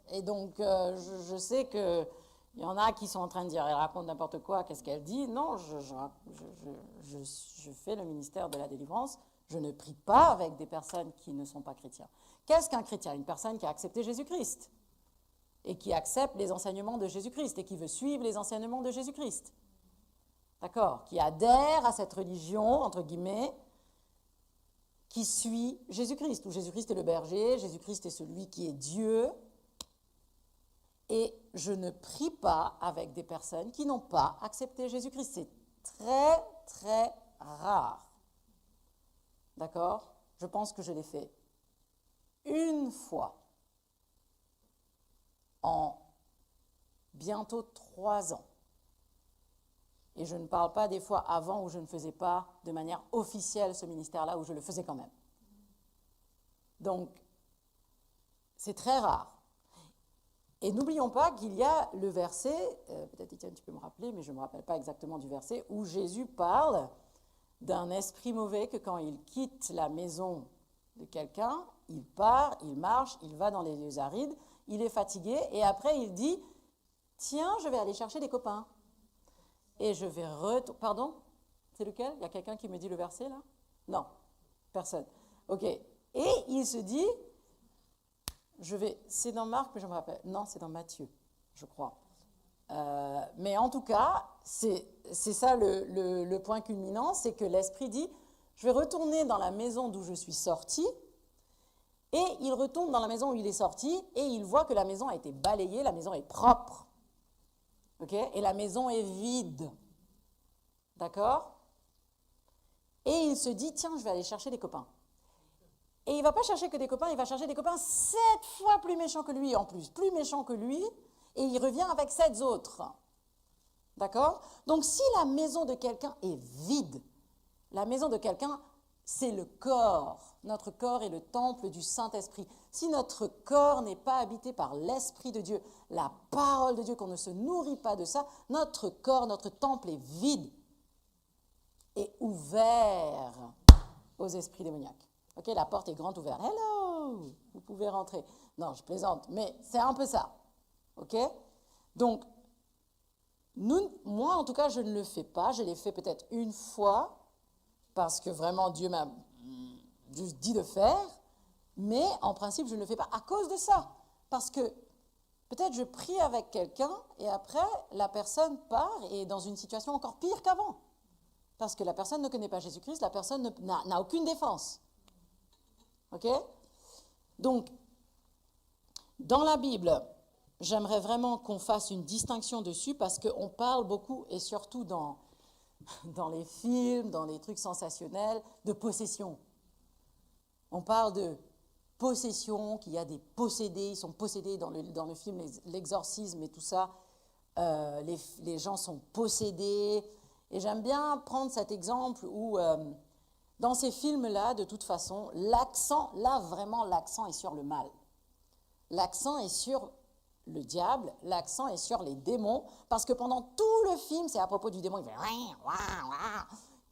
Et donc, je sais qu'il y en a qui sont en train de dire, elle raconte n'importe quoi, qu'est-ce qu'elle dit? Non, je fais le ministère de la délivrance. Je ne prie pas avec des personnes qui ne sont pas chrétiens. Qu'est-ce qu'un chrétien? Une personne qui a accepté Jésus-Christ et qui accepte les enseignements de Jésus-Christ et qui veut suivre les enseignements de Jésus-Christ. D'accord? Qui adhère à cette religion, entre guillemets, qui suit Jésus-Christ, où Jésus-Christ est le berger, Jésus-Christ est celui qui est Dieu. Et je ne prie pas avec des personnes qui n'ont pas accepté Jésus-Christ. C'est très, très rare. D'accord? Je pense que je l'ai fait une fois en bientôt 3 ans. Et je ne parle pas des fois avant où je ne faisais pas de manière officielle ce ministère-là, où je le faisais quand même. Donc, c'est très rare. Et n'oublions pas qu'il y a le verset, peut-être Étienne tu peux me rappeler, mais je ne me rappelle pas exactement du verset, où Jésus parle d'un esprit mauvais que quand il quitte la maison de quelqu'un, il part, il marche, il va dans les lieux arides, il est fatigué, et après il dit « Tiens, je vais aller chercher des copains. » Et je vais retourner. Pardon? C'est lequel? Il y a quelqu'un qui me dit le verset là? Non, personne. Ok. Et il se dit, c'est dans Marc, mais je me rappelle. Non, c'est dans Matthieu, je crois. Mais en tout cas, c'est ça le point culminant, c'est que l'Esprit dit, je vais retourner dans la maison d'où je suis sorti. Et il retourne dans la maison où il est sorti et il voit que la maison a été balayée, la maison est propre. Okay? Et la maison est vide. D'accord? Et il se dit, tiens, je vais aller chercher des copains. Et il ne va pas chercher que des copains, il va chercher des copains 7 fois plus méchants que lui en plus. Plus méchants que lui, et il revient avec 7 autres. D'accord? Donc si la maison de quelqu'un est vide, la maison de quelqu'un, c'est le corps. Notre corps est le temple du Saint-Esprit. Si notre corps n'est pas habité par l'Esprit de Dieu, la parole de Dieu, qu'on ne se nourrit pas de ça, notre corps, notre temple est vide et ouvert aux esprits démoniaques. Ok, la porte est grande ouverte. Hello, vous pouvez rentrer. Non, je plaisante, mais c'est un peu ça. Ok? Donc, moi, en tout cas, je ne le fais pas. Je l'ai fait peut-être une fois parce que vraiment Dieu m'a juste dit de faire. Mais en principe, je ne le fais pas à cause de ça. Parce que peut-être je prie avec quelqu'un et après, la personne part et est dans une situation encore pire qu'avant. Parce que la personne ne connaît pas Jésus-Christ, la personne n'a aucune défense. Ok? Donc, dans la Bible, j'aimerais vraiment qu'on fasse une distinction dessus parce qu'on parle beaucoup, et surtout dans les films, dans les trucs sensationnels, de possession. On parle de possession, qu'il y a des possédés, ils sont possédés dans le film L'Exorcisme et tout ça. Les gens sont possédés. Et j'aime bien prendre cet exemple où, dans ces films-là, de toute façon, vraiment, l'accent est sur le mal. L'accent est sur le diable, l'accent est sur les démons, parce que pendant tout le film, c'est à propos du démon,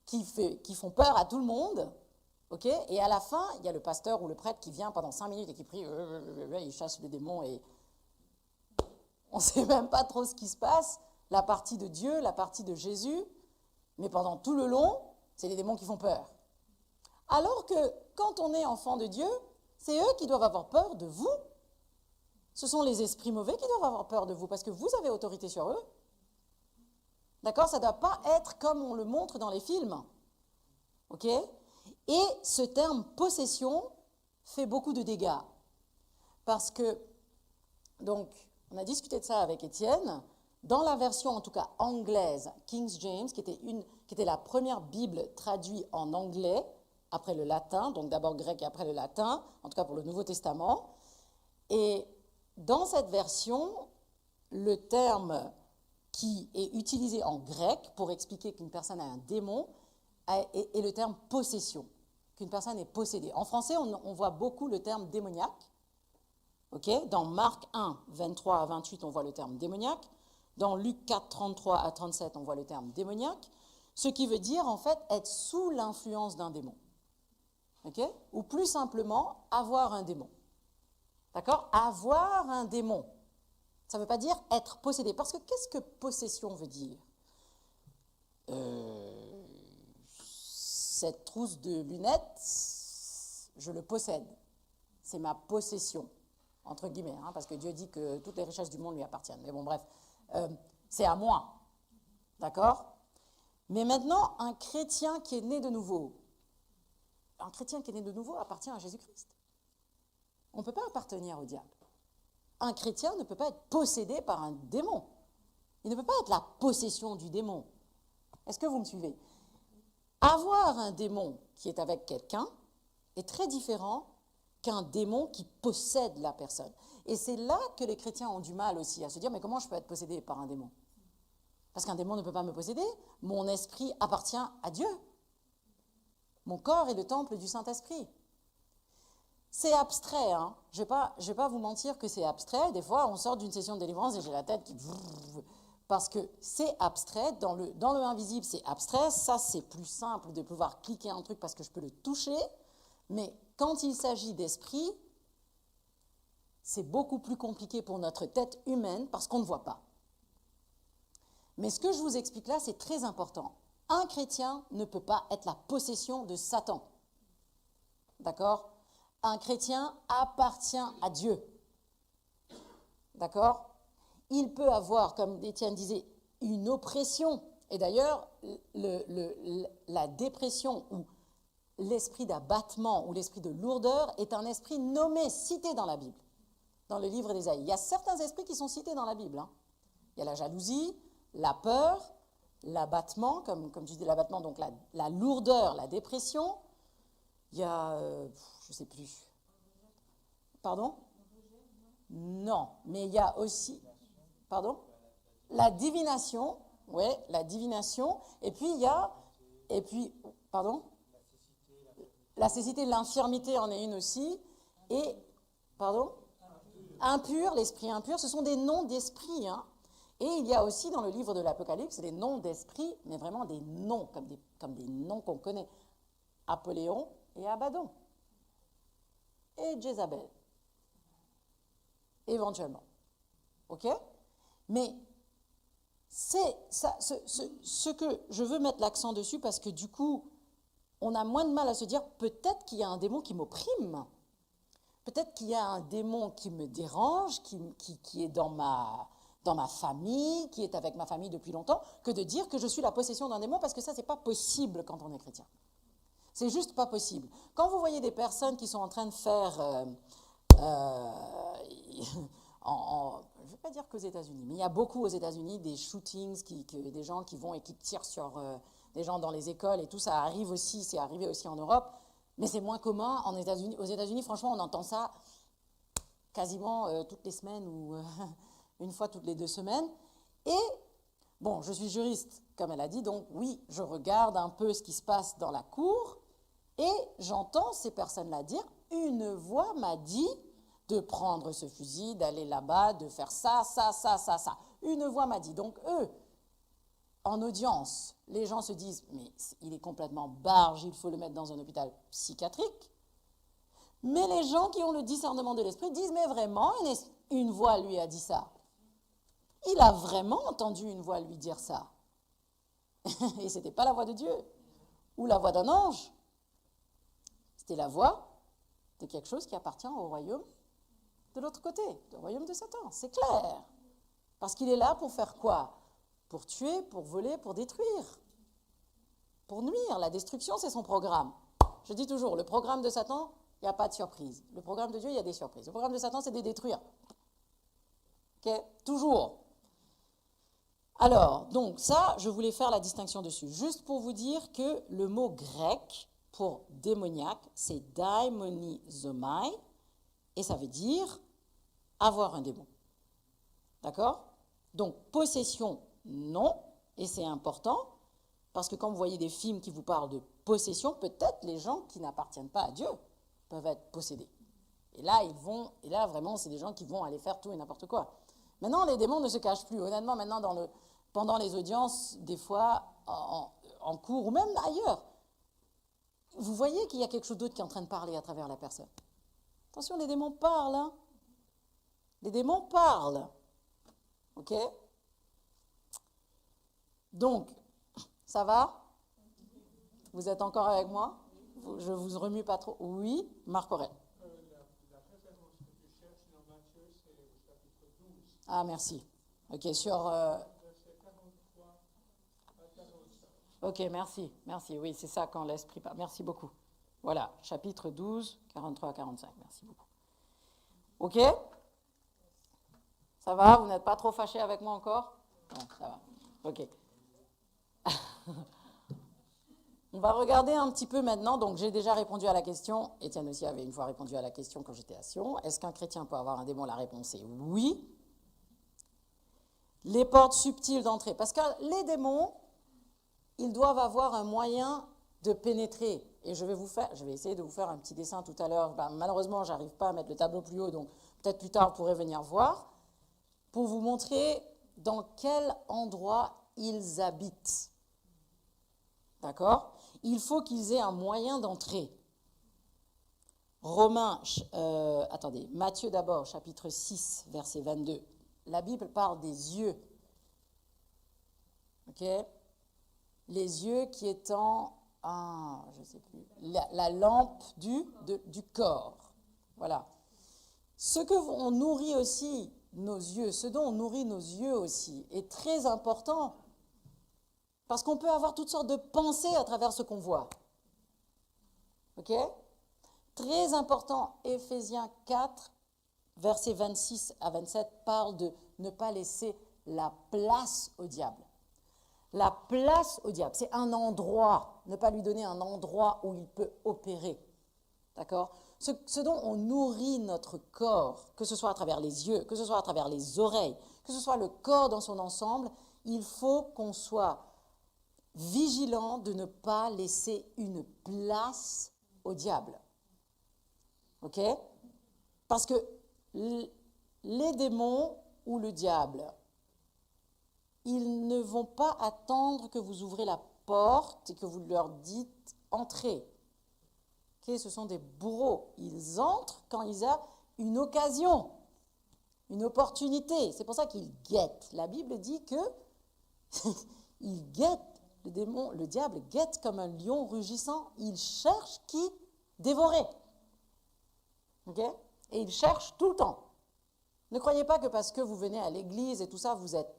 qui font peur à tout le monde, ok? Et à la fin, il y a le pasteur ou le prêtre qui vient pendant 5 minutes et qui prie, il chasse les démons, et on ne sait même pas trop ce qui se passe, la partie de Dieu, la partie de Jésus, mais pendant tout le long, c'est les démons qui font peur. Alors que quand on est enfant de Dieu, c'est eux qui doivent avoir peur de vous. Ce sont les esprits mauvais qui doivent avoir peur de vous, parce que vous avez autorité sur eux. D'accord? Ça ne doit pas être comme on le montre dans les films. Ok? Et ce terme possession fait beaucoup de dégâts. Parce que, donc, on a discuté de ça avec Étienne. Dans la version, en tout cas anglaise, King James, qui était la première Bible traduite en anglais, après le latin, donc d'abord grec et après le latin, en tout cas pour le Nouveau Testament. Et dans cette version, le terme qui est utilisé en grec pour expliquer qu'une personne a un démon est le terme possession, qu'une personne est possédée. En français, on voit beaucoup le terme démoniaque. Okay? Dans Marc 1, 23 à 28, on voit le terme démoniaque. Dans Luc 4, 33 à 37, on voit le terme démoniaque, ce qui veut dire en fait être sous l'influence d'un démon. Okay? Ou plus simplement, avoir un démon. D'accord? Avoir un démon. Ça ne veut pas dire être possédé. Parce que qu'est-ce que possession veut dire? Cette trousse de lunettes, je le possède. C'est ma possession, entre guillemets, hein, parce que Dieu dit que toutes les richesses du monde lui appartiennent. Mais bon, bref, c'est à moi. D'accord? Mais maintenant, un chrétien qui est né de nouveau, appartient à Jésus-Christ. On ne peut pas appartenir au diable. Un chrétien ne peut pas être possédé par un démon. Il ne peut pas être la possession du démon. Est-ce que vous me suivez? Avoir un démon qui est avec quelqu'un est très différent qu'un démon qui possède la personne. Et c'est là que les chrétiens ont du mal aussi à se dire, mais comment je peux être possédé par un démon? Parce qu'un démon ne peut pas me posséder. Mon esprit appartient à Dieu. Mon corps est le temple du Saint-Esprit. C'est abstrait, hein. Je vais pas vous mentir que c'est abstrait. Des fois, on sort d'une session de délivrance et j'ai la tête qui... Parce que c'est abstrait. Dans le invisible, c'est abstrait. Ça, c'est plus simple de pouvoir cliquer un truc parce que je peux le toucher. Mais quand il s'agit d'esprit, c'est beaucoup plus compliqué pour notre tête humaine parce qu'on ne voit pas. Mais ce que je vous explique là, c'est très important. Un chrétien ne peut pas être la possession de Satan. D'accord? Un chrétien appartient à Dieu. D'accord? Il peut avoir, comme Étienne disait, une oppression. Et d'ailleurs, la dépression ou l'esprit d'abattement ou l'esprit de lourdeur est un esprit nommé, cité dans la Bible, dans le livre d'Ésaïe. Il y a certains esprits qui sont cités dans la Bible. Hein. Il y a la jalousie, la peur, l'abattement, comme tu dis, l'abattement, donc la lourdeur, la dépression. Il y a, je ne sais plus. Pardon? Non, mais il y a aussi, pardon? La divination, oui, la divination. Et puis il y a, pardon? La cécité, l'infirmité en est une aussi. Et, pardon? Impur, l'esprit impur, ce sont des noms d'esprit, hein. Et il y a aussi dans le livre de l'Apocalypse des noms d'esprit, mais vraiment des noms, comme des noms qu'on connaît. Apollyon et Abaddon. Et Jézabel. Éventuellement. OK? Mais c'est ça, ce que je veux mettre l'accent dessus, parce que du coup, on a moins de mal à se dire, peut-être qu'il y a un démon qui m'opprime. Peut-être qu'il y a un démon qui me dérange, qui est dans ma famille, qui est avec ma famille depuis longtemps, que de dire que je suis la possession d'un démon, parce que ça, c'est pas possible quand on est chrétien. C'est juste pas possible. Quand vous voyez des personnes qui sont en train de faire, je ne vais pas dire qu'aux États-Unis, mais il y a beaucoup aux États-Unis des shootings, des gens qui vont et qui tirent sur des gens dans les écoles et tout, ça arrive aussi, c'est arrivé aussi en Europe. Mais c'est moins commun en États-Unis. Aux États-Unis, franchement, on entend ça quasiment toutes les semaines ou une fois toutes les 2 semaines. Et, bon, je suis juriste, comme elle a dit, donc oui, je regarde un peu ce qui se passe dans la cour et j'entends ces personnes-là dire « Une voix m'a dit de prendre ce fusil, d'aller là-bas, de faire ça, ça, ça, ça, ça. Une voix m'a dit. » Donc eux, en audience, les gens se disent « Mais il est complètement barge, il faut le mettre dans un hôpital psychiatrique. » Mais les gens qui ont le discernement de l'esprit disent « Mais vraiment, une voix lui a dit ça. Il a vraiment entendu une voix lui dire ça. » Et ce n'était pas la voix de Dieu ou la voix d'un ange. C'était la voix de quelque chose qui appartient au royaume de l'autre côté, au royaume de Satan. C'est clair. Parce qu'il est là pour faire quoi? Pour tuer, pour voler, pour détruire, pour nuire. La destruction, c'est son programme. Je dis toujours, le programme de Satan, il n'y a pas de surprise. Le programme de Dieu, il y a des surprises. Le programme de Satan, c'est de détruire. Ok? Toujours. Alors, donc ça, je voulais faire la distinction dessus. Juste pour vous dire que le mot grec pour démoniaque, c'est daimonizomai, et ça veut dire avoir un démon. D'accord? Donc, possession, non, et c'est important, parce que quand vous voyez des films qui vous parlent de possession, peut-être les gens qui n'appartiennent pas à Dieu peuvent être possédés. Et là, vraiment, c'est des gens qui vont aller faire tout et n'importe quoi. Maintenant, les démons ne se cachent plus. Honnêtement, maintenant, pendant les audiences, des fois, en cours ou même ailleurs, vous voyez qu'il y a quelque chose d'autre qui est en train de parler à travers la personne. Attention, les démons parlent. Hein? Les démons parlent. OK? Donc, ça va? Vous êtes encore avec moi? Je ne vous remue pas trop. Oui, Marc-Aurèle. La référence que tu cherches dans Matthieu, c'est le chapitre 12. Ah, merci. OK, sur... Verset 43 à 45. OK, merci. Merci. Oui, c'est ça quand l'esprit parle. Merci beaucoup. Voilà, chapitre 12, 43 à 45. Merci beaucoup. OK? Ça va? Vous n'êtes pas trop fâchés avec moi encore? Non, ça va. OK. On va regarder un petit peu maintenant. Donc, j'ai déjà répondu à la question. Étienne aussi avait une fois répondu à la question quand j'étais à Sion. Est-ce qu'un chrétien peut avoir un démon? La réponse est oui. Les portes subtiles d'entrée. Parce que les démons, ils doivent avoir un moyen de pénétrer. Et je vais essayer de vous faire un petit dessin tout à l'heure. Malheureusement, je n'arrive pas à mettre le tableau plus haut, donc peut-être plus tard, vous pourrez venir voir, pour vous montrer dans quel endroit ils habitent. D'accord? Il faut qu'ils aient un moyen d'entrer. Matthieu d'abord, chapitre 6, verset 22. La Bible parle des yeux. OK? Les yeux qui étant, je sais plus, la lampe du corps. Voilà. Ce que on nourrit aussi nos yeux, ce dont on nourrit nos yeux aussi, est très important. Parce qu'on peut avoir toutes sortes de pensées à travers ce qu'on voit. OK? Très important, Éphésiens 4, versets 26 à 27, parle de ne pas laisser la place au diable. La place au diable, c'est un endroit, ne pas lui donner un endroit où il peut opérer. D'accord? Ce dont on nourrit notre corps, que ce soit à travers les yeux, que ce soit à travers les oreilles, que ce soit le corps dans son ensemble, il faut qu'on soit vigilant de ne pas laisser une place au diable. OK? Parce que les démons ou le diable, ils ne vont pas attendre que vous ouvrez la porte et que vous leur dites « entrez ». Okay, ce sont des bourreaux. Ils entrent quand ils ont une occasion, une opportunité. C'est pour ça qu'ils guettent. La Bible dit que ils guettent, le diable guette comme un lion rugissant. Il cherche qui dévorer. Okay? Et il cherche tout le temps. Ne croyez pas que parce que vous venez à l'église et tout ça, vous êtes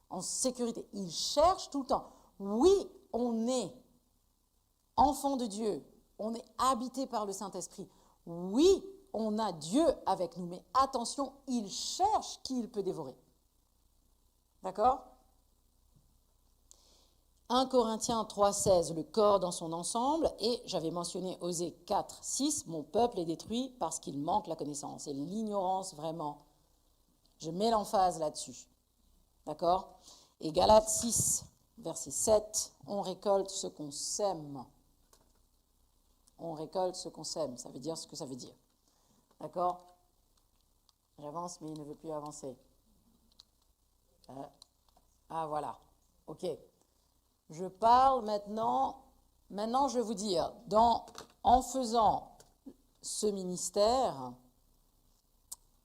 en sécurité. Il cherche tout le temps. Oui, on est enfant de Dieu. On est habité par le Saint-Esprit. Oui, on a Dieu avec nous, mais attention, il cherche qui il peut dévorer. D'accord? 1 Corinthiens 3,16, le corps dans son ensemble. Et j'avais mentionné Osée 4, 6, mon peuple est détruit parce qu'il manque la connaissance. Et l'ignorance, vraiment, je mets l'emphase là-dessus. D'accord? Et Galates 6, verset 7, on récolte ce qu'on sème. On récolte ce qu'on sème, ça veut dire ce que ça veut dire. D'accord? J'avance, mais il ne veut plus avancer. Ah, voilà. OK. Je parle maintenant. Maintenant, je vais vous dire, en faisant ce ministère,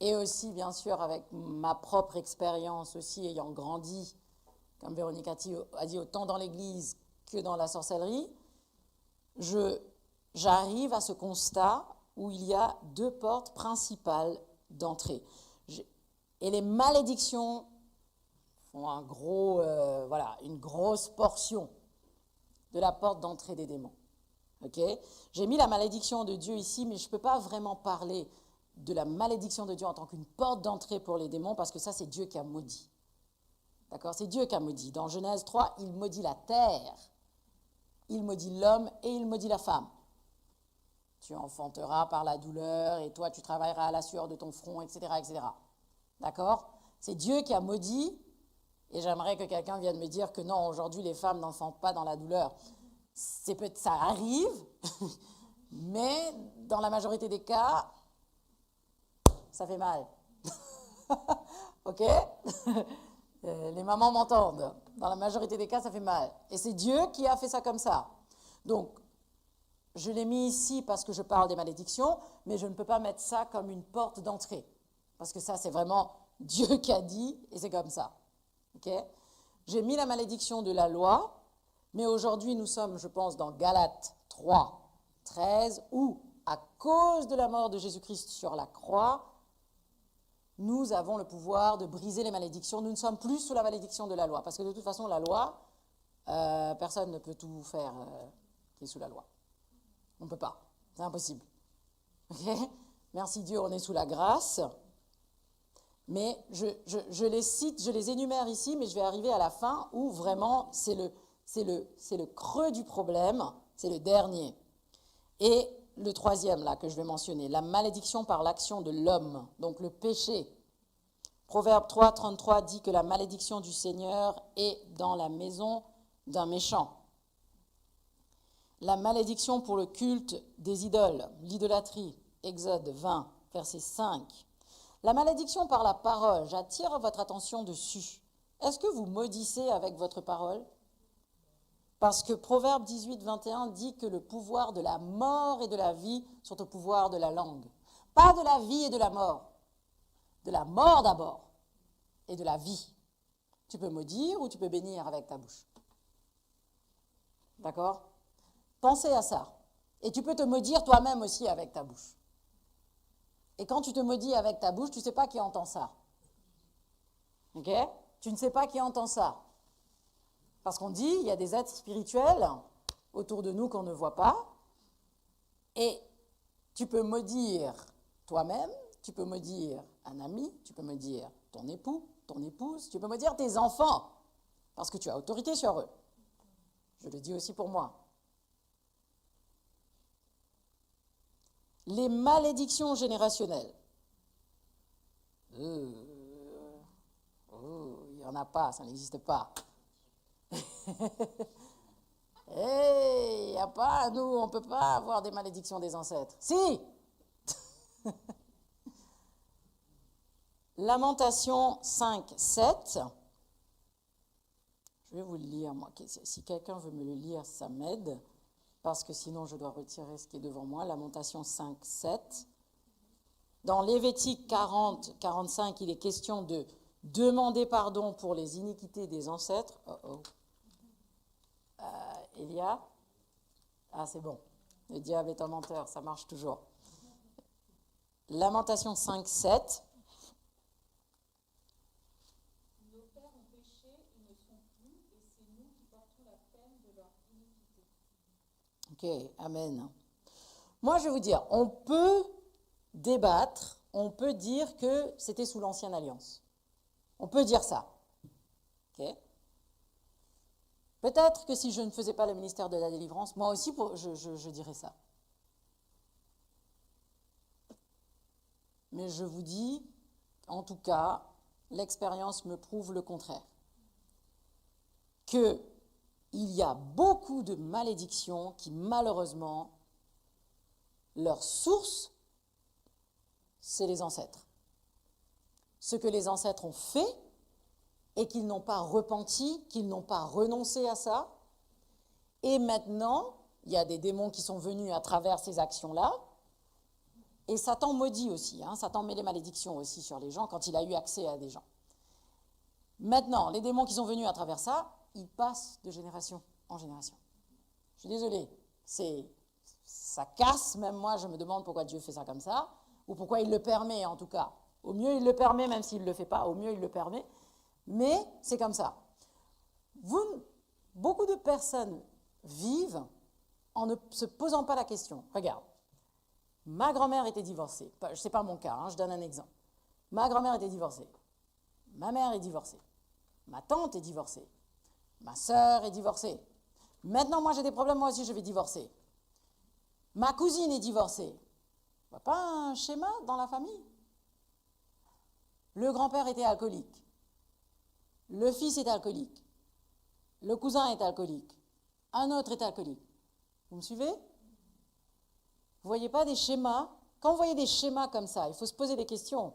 et aussi, bien sûr, avec ma propre expérience aussi, ayant grandi, comme Véronique a dit, autant dans l'Église que dans la sorcellerie, j'arrive à ce constat où il y a 2 portes principales d'entrée. Et les malédictions font une grosse portion de la porte d'entrée des démons. Okay? J'ai mis la malédiction de Dieu ici, mais je ne peux pas vraiment parler de la malédiction de Dieu en tant qu'une porte d'entrée pour les démons, parce que ça, c'est Dieu qui a maudit. D'accord? C'est Dieu qui a maudit. Dans Genèse 3, il maudit la terre, il maudit l'homme et il maudit la femme. Tu enfanteras par la douleur et toi, tu travailleras à la sueur de ton front, etc., etc. D'accord? C'est Dieu qui a maudit, et j'aimerais que quelqu'un vienne me dire que non, aujourd'hui, les femmes n'enfantent pas dans la douleur. Ça arrive, mais dans la majorité des cas, ça fait mal. OK? Les mamans m'entendent. Dans la majorité des cas, ça fait mal. Et c'est Dieu qui a fait ça comme ça. Donc, je l'ai mis ici parce que je parle des malédictions, mais je ne peux pas mettre ça comme une porte d'entrée. Parce que ça, c'est vraiment Dieu qui a dit, et c'est comme ça. Okay? J'ai mis la malédiction de la loi, mais aujourd'hui, nous sommes, je pense, dans Galates 3, 13, où, à cause de la mort de Jésus-Christ sur la croix, nous avons le pouvoir de briser les malédictions. Nous ne sommes plus sous la malédiction de la loi. Parce que de toute façon, la loi, personne ne peut tout faire qui est sous la loi. On ne peut pas. C'est impossible. Okay? Merci Dieu, on est sous la grâce. Mais je les cite, je les énumère ici, mais je vais arriver à la fin où vraiment c'est le creux du problème, c'est le dernier. Et le troisième là que je vais mentionner, la malédiction par l'action de l'homme, donc le péché. Proverbe 3, 33 dit que la malédiction du Seigneur est dans la maison d'un méchant. La malédiction pour le culte des idoles, l'idolâtrie, Exode 20, verset 5. La malédiction par la parole, j'attire votre attention dessus. Est-ce que vous maudissez avec votre parole? Parce que Proverbe 18, 21 dit que le pouvoir de la mort et de la vie sont au pouvoir de la langue. Pas de la vie et de la mort. De la mort d'abord et de la vie. Tu peux maudire ou tu peux bénir avec ta bouche. D'accord? Pensez à ça. Et tu peux te maudire toi-même aussi avec ta bouche. Et quand tu te maudis avec ta bouche, tu ne sais pas qui entend ça. Ok? Tu ne sais pas qui entend ça. Parce qu'on dit, il y a des êtres spirituels autour de nous qu'on ne voit pas. Et tu peux maudire toi-même, tu peux maudire un ami, tu peux maudire ton époux, ton épouse, tu peux maudire tes enfants. Parce que tu as autorité sur eux. Je le dis aussi pour moi. Les malédictions générationnelles. Il n'y en a pas, ça n'existe pas. Il n'y a pas, nous, on ne peut pas avoir des malédictions des ancêtres. Si! Lamentation 5, 7. Je vais vous le lire, moi. Si quelqu'un veut me le lire, ça m'aide. Parce que sinon, je dois retirer ce qui est devant moi. Lamentation 5, 7. Dans Lévitique 40, 45, il est question de demander pardon pour les iniquités des ancêtres. Elia? Ah, c'est bon. Le diable est un menteur, ça marche toujours. Lamentation 5, 7. Nos pères ont péché, ils ne sont plus, et c'est nous qui portons la peine de leur iniquité. Ok, amen. Moi, je vais vous dire, on peut débattre, on peut dire que c'était sous l'Ancienne Alliance. On peut dire ça. Ok? Peut-être que si je ne faisais pas le ministère de la délivrance, moi aussi, je dirais ça. Mais je vous dis, en tout cas, l'expérience me prouve le contraire. Qu'il y a beaucoup de malédictions qui, malheureusement, leur source, c'est les ancêtres. Ce que les ancêtres ont fait et qu'ils n'ont pas repenti, qu'ils n'ont pas renoncé à ça. Et maintenant, il y a des démons qui sont venus à travers ces actions-là. Et Satan maudit aussi, hein. Satan met les malédictions aussi sur les gens quand il a eu accès à des gens. Maintenant, les démons qui sont venus à travers ça, ils passent de génération en génération. Je suis désolée, ça casse, même moi je me demande pourquoi Dieu fait ça comme ça, ou pourquoi il le permet en tout cas. Au mieux il le permet, même s'il ne le fait pas, au mieux il le permet, mais c'est comme ça. Beaucoup de personnes vivent en ne se posant pas la question. Regarde, ma grand-mère était divorcée, ce n'est pas mon cas, hein, je donne un exemple. Ma grand-mère était divorcée, ma mère est divorcée, ma tante est divorcée, ma sœur est divorcée. Maintenant, moi, j'ai des problèmes, moi aussi, je vais divorcer. Ma cousine est divorcée. Il n'y a pas un schéma dans la famille? Le grand-père était alcoolique. Le fils est alcoolique. Le cousin est alcoolique. Un autre est alcoolique. Vous me suivez? Vous ne voyez pas des schémas? Quand vous voyez des schémas comme ça, il faut se poser des questions.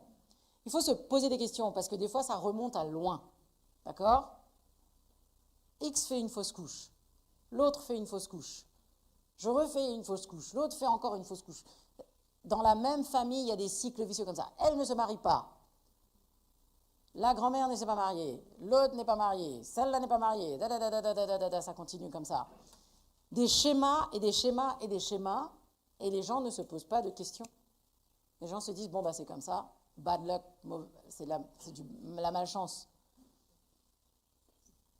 Il faut se poser des questions parce que des fois, ça remonte à loin. D'accord? X fait une fausse couche. L'autre fait une fausse couche. Je refais une fausse couche. L'autre fait encore une fausse couche. Dans la même famille, il y a des cycles vicieux comme ça. Elle ne se marie pas. La grand-mère ne s'est pas mariée. L'autre n'est pas mariée. Celle-là n'est pas mariée. Ça continue comme ça. Des schémas et des schémas et des schémas. Et les gens ne se posent pas de questions. Les gens se disent, bon, bah, c'est comme ça. Bad luck, c'est la malchance.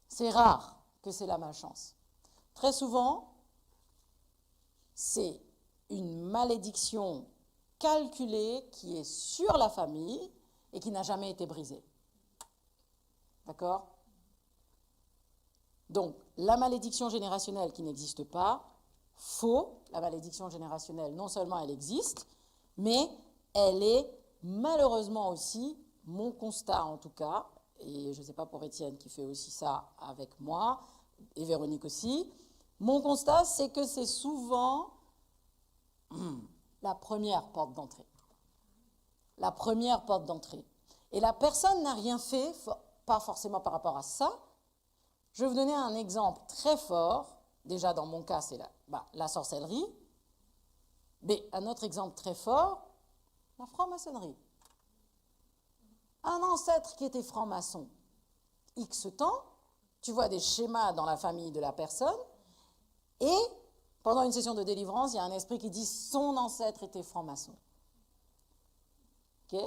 C'est rare que c'est la malchance. Très souvent, c'est une malédiction calculée qui est sur la famille et qui n'a jamais été brisée. D'accord? Donc, la malédiction générationnelle qui n'existe pas, faux. La malédiction générationnelle, non seulement elle existe, mais elle est malheureusement aussi, mon constat en tout cas, et je ne sais pas pour Étienne qui fait aussi ça avec moi, et Véronique aussi, mon constat c'est que c'est souvent la première porte d'entrée. La première porte d'entrée. Et la personne n'a rien fait, pas forcément par rapport à ça. Je vais vous donner un exemple très fort. Déjà, dans mon cas, c'est la sorcellerie. Mais un autre exemple très fort, la franc-maçonnerie. Un ancêtre qui était franc-maçon, X temps, tu vois des schémas dans la famille de la personne, et pendant une session de délivrance, il y a un esprit qui dit son ancêtre était franc-maçon. Ok?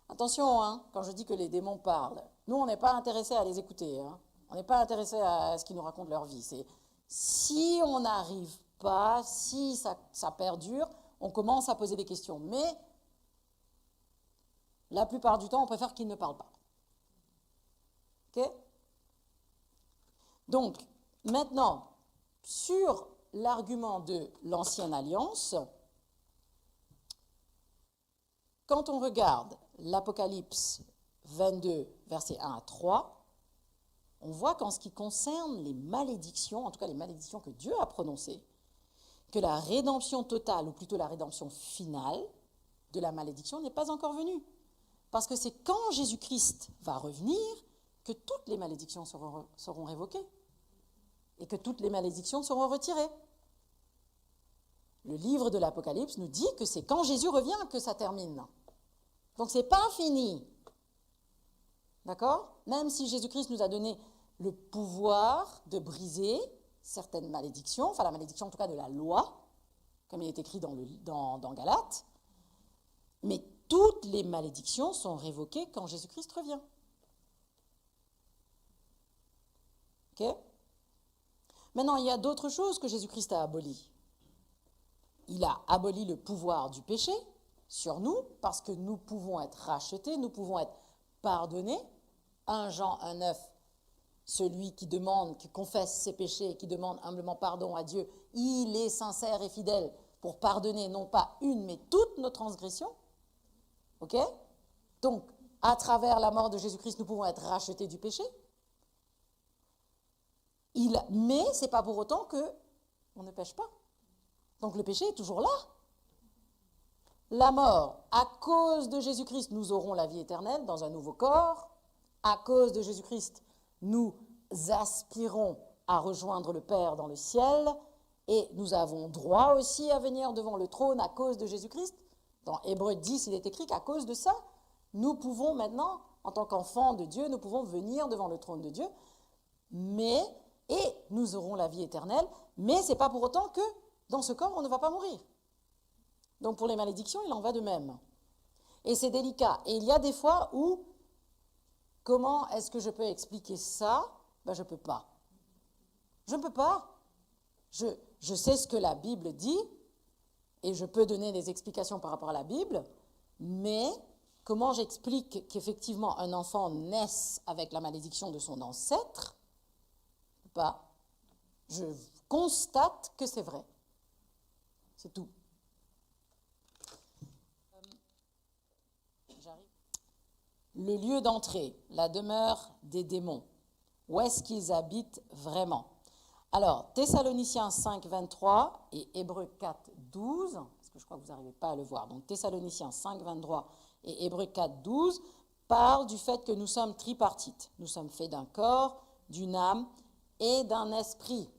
Attention, hein, quand je dis que les démons parlent, nous, on n'est pas intéressés à les écouter. Hein. On n'est pas intéressés à ce qu'ils nous racontent leur vie. C'est si on n'arrive pas, si ça perdure, on commence à poser des questions. Mais la plupart du temps, on préfère qu'ils ne parlent pas. Ok? Donc, maintenant, sur l'argument de l'ancienne alliance, quand on regarde l'Apocalypse 22, versets 1 à 3, on voit qu'en ce qui concerne les malédictions, en tout cas les malédictions que Dieu a prononcées, que la rédemption totale, ou plutôt la rédemption finale de la malédiction n'est pas encore venue. Parce que c'est quand Jésus-Christ va revenir que toutes les malédictions seront révoquées et que toutes les malédictions seront retirées. Le livre de l'Apocalypse nous dit que c'est quand Jésus revient que ça termine. Donc ce n'est pas fini. D'accord? Même si Jésus-Christ nous a donné le pouvoir de briser certaines malédictions, enfin la malédiction en tout cas de la loi, comme il est écrit dans Galates, mais toutes les malédictions sont révoquées quand Jésus-Christ revient. Ok? Maintenant, il y a d'autres choses que Jésus-Christ a abolies. Il a aboli le pouvoir du péché sur nous, parce que nous pouvons être rachetés, nous pouvons être pardonnés. 1 Jean 1,9 celui qui demande, qui confesse ses péchés, qui demande humblement pardon à Dieu, il est sincère et fidèle pour pardonner non pas une, mais toutes nos transgressions. Ok? Donc, à travers la mort de Jésus-Christ, nous pouvons être rachetés du péché. Mais ce n'est pas pour autant qu'on ne pêche pas. Donc le péché est toujours là. La mort, à cause de Jésus-Christ, nous aurons la vie éternelle dans un nouveau corps. À cause de Jésus-Christ, nous aspirons à rejoindre le Père dans le ciel. Et nous avons droit aussi à venir devant le trône à cause de Jésus-Christ. Dans Hébreux 10, il est écrit qu'à cause de ça, nous pouvons maintenant, en tant qu'enfants de Dieu, nous pouvons venir devant le trône de Dieu. Et nous aurons la vie éternelle. Mais ce n'est pas pour autant que dans ce corps, on ne va pas mourir. Donc pour les malédictions, il en va de même. Et c'est délicat. Et il y a des fois où, comment est-ce que je peux expliquer ça? Ben, je ne peux pas. Je ne peux pas. Je sais ce que la Bible dit, et je peux donner des explications par rapport à la Bible, mais comment j'explique qu'effectivement un enfant naisse avec la malédiction de son ancêtre? Je ne peux pas. Je constate que c'est vrai. C'est tout. J'arrive. Le lieu d'entrée, la demeure des démons. Où est-ce qu'ils habitent vraiment? Alors, Thessaloniciens 5, 23 et Hébreux 4, 12, parce que je crois que vous n'arrivez pas à le voir. Donc, Thessaloniciens 5, 23 et Hébreux 4, 12 parlent du fait que nous sommes tripartites. Nous sommes faits d'un corps, d'une âme et d'un esprit.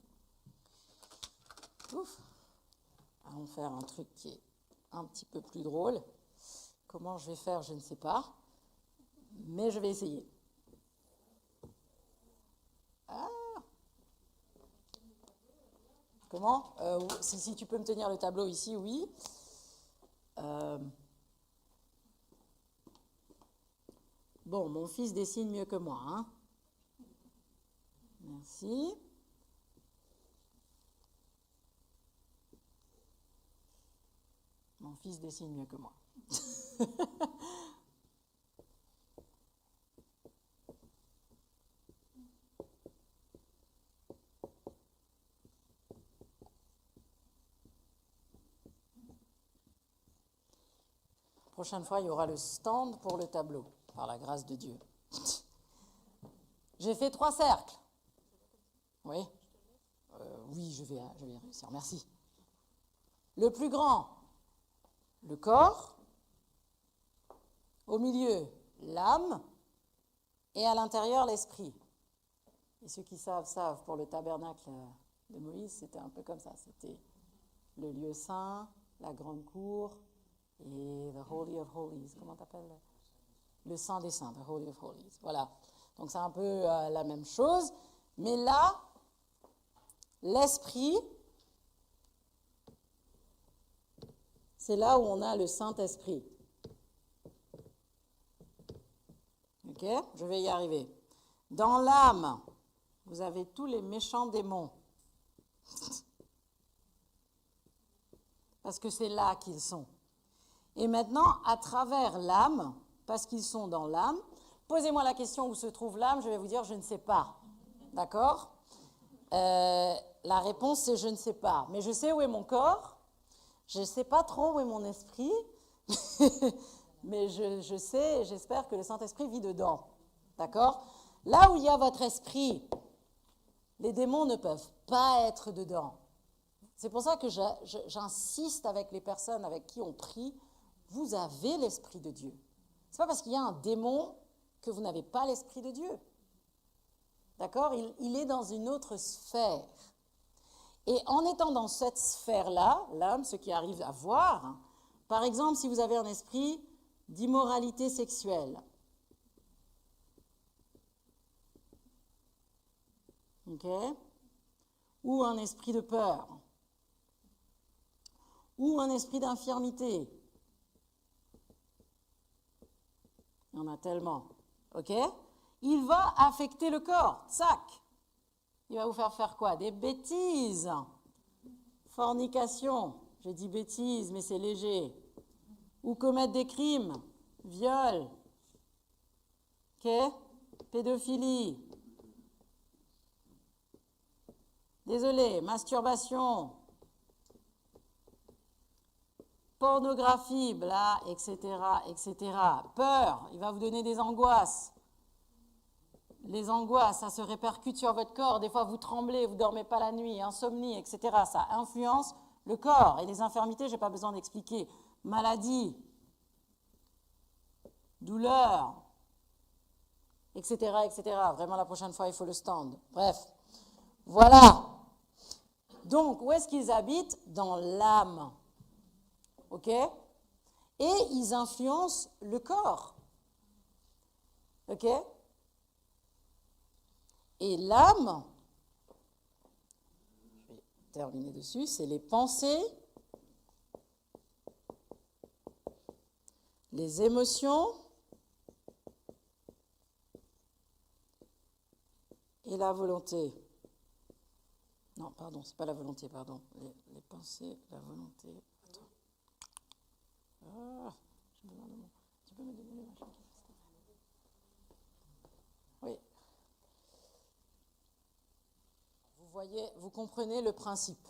Ouf. Allons faire un truc qui est un petit peu plus drôle. Comment je vais faire, je ne sais pas, mais je vais essayer. Ah. Comment? Si tu peux me tenir le tableau ici, oui. Bon, mon fils dessine mieux que moi, hein. Merci. Mon fils dessine mieux que moi. Prochaine fois, il y aura le stand pour le tableau, par la grâce de Dieu. J'ai fait 3 cercles. Oui, oui, je vais réussir, merci. Le plus grand, le corps. Au milieu, l'âme. Et à l'intérieur, l'esprit. Et ceux qui savent, pour le tabernacle de Moïse, c'était un peu comme ça. C'était le lieu saint, la grande cour, et the Holy of Holies. Comment t'appelles? Le Saint des Saints, the Holy of Holies. Voilà. Donc c'est un peu la même chose. Mais là, l'esprit, c'est là où on a le Saint-Esprit. Ok? Je vais y arriver. Dans l'âme, vous avez tous les méchants démons. Parce que c'est là qu'ils sont. Et maintenant, à travers l'âme, parce qu'ils sont dans l'âme, posez-moi la question où se trouve l'âme, je vais vous dire je ne sais pas. D'accord? La réponse c'est je ne sais pas. Mais je sais où est mon corps, je ne sais pas trop où est mon esprit, mais je sais et j'espère que le Saint-Esprit vit dedans. D'accord? Là où il y a votre esprit, les démons ne peuvent pas être dedans. C'est pour ça que j'insiste avec les personnes avec qui on prie, vous avez l'Esprit de Dieu. Ce n'est pas parce qu'il y a un démon que vous n'avez pas l'Esprit de Dieu. D'accord? Il est dans une autre sphère. Et en étant dans cette sphère-là, l'âme, ce qui arrive à voir, par exemple, si vous avez un esprit d'immoralité sexuelle, okay? Ou un esprit de peur, ou un esprit d'infirmité, il y en a tellement, ok? Il va affecter le corps, sac. Il va vous faire quoi? Des bêtises. Fornication, j'ai dit bêtises, mais c'est léger. Ou commettre des crimes, viol, ok? Pédophilie, Désolé, masturbation, pornographie, bla, etc., etc. Peur, il va vous donner des angoisses. Les angoisses, ça se répercute sur votre corps. Des fois, vous tremblez, vous ne dormez pas la nuit, insomnie, etc. Ça influence le corps. Et les infirmités, je n'ai pas besoin d'expliquer. Maladie, douleur, etc., etc. Vraiment, la prochaine fois, il faut le stand. Bref, voilà. Donc, où est-ce qu'ils habitent? Dans l'âme. OK? Et ils influencent le corps. OK? Et l'âme, je vais terminer dessus, c'est les pensées, les émotions et la volonté. Non, pardon, c'est pas la volonté, pardon. Les pensées, la volonté. Attends. Ah, je me demande mon... Tu peux me donner le machin? Oui. Vous voyez, vous comprenez le principe.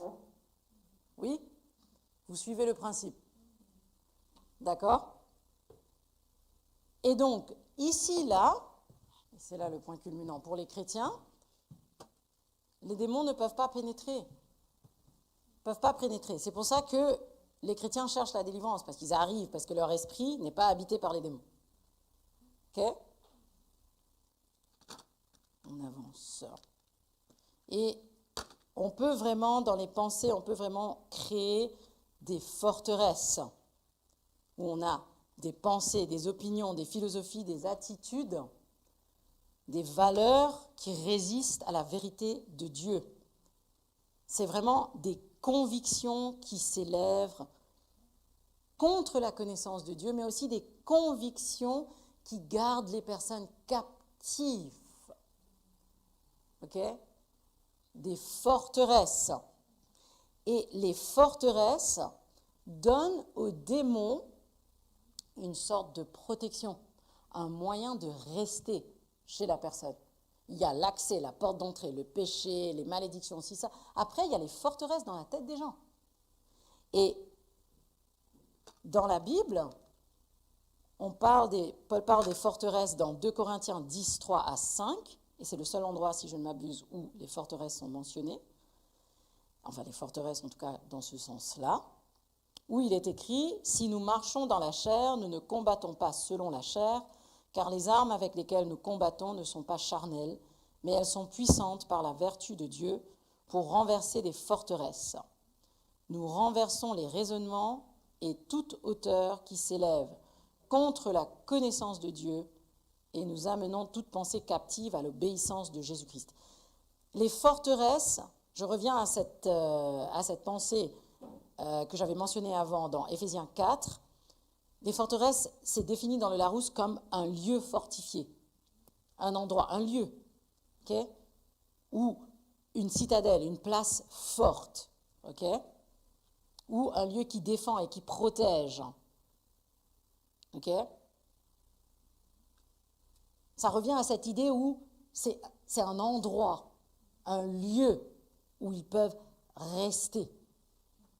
Oui? Vous suivez le principe. D'accord? Et donc, ici, là, et c'est là le point culminant pour les chrétiens, les démons ne peuvent pas pénétrer. Ils ne peuvent pas pénétrer. C'est pour ça que les chrétiens cherchent la délivrance, parce qu'ils arrivent, parce que leur esprit n'est pas habité par les démons. OK? On avance. Et on peut vraiment, dans les pensées, on peut vraiment créer des forteresses où on a des pensées, des opinions, des philosophies, des attitudes, des valeurs qui résistent à la vérité de Dieu. C'est vraiment des convictions qui s'élèvent contre la connaissance de Dieu, mais aussi des convictions qui gardent les personnes captives. OK? Des forteresses. Et les forteresses donnent aux démons une sorte de protection, un moyen de rester chez la personne. Il y a l'accès, la porte d'entrée, le péché, les malédictions, aussi ça. Après, il y a les forteresses dans la tête des gens. Et dans la Bible, Paul parle des forteresses dans 2 Corinthiens 10, 3 à 5, et c'est le seul endroit, si je ne m'abuse, où les forteresses sont mentionnées. Enfin, les forteresses, en tout cas, dans ce sens-là. Où il est écrit « Si nous marchons dans la chair, nous ne combattons pas selon la chair, car les armes avec lesquelles nous combattons ne sont pas charnelles, mais elles sont puissantes par la vertu de Dieu pour renverser des forteresses. Nous renversons les raisonnements et toute hauteur qui s'élève contre la connaissance de Dieu et nous amenons toute pensée captive à l'obéissance de Jésus-Christ. » Les forteresses, je reviens à cette pensée que j'avais mentionnée avant dans Éphésiens 4, les forteresses, c'est défini dans le Larousse comme un lieu fortifié, un endroit, un lieu, okay, ou une citadelle, une place forte, okay, ou un lieu qui défend et qui protège. Okay. Ça revient à cette idée où c'est un endroit, un lieu où ils peuvent rester.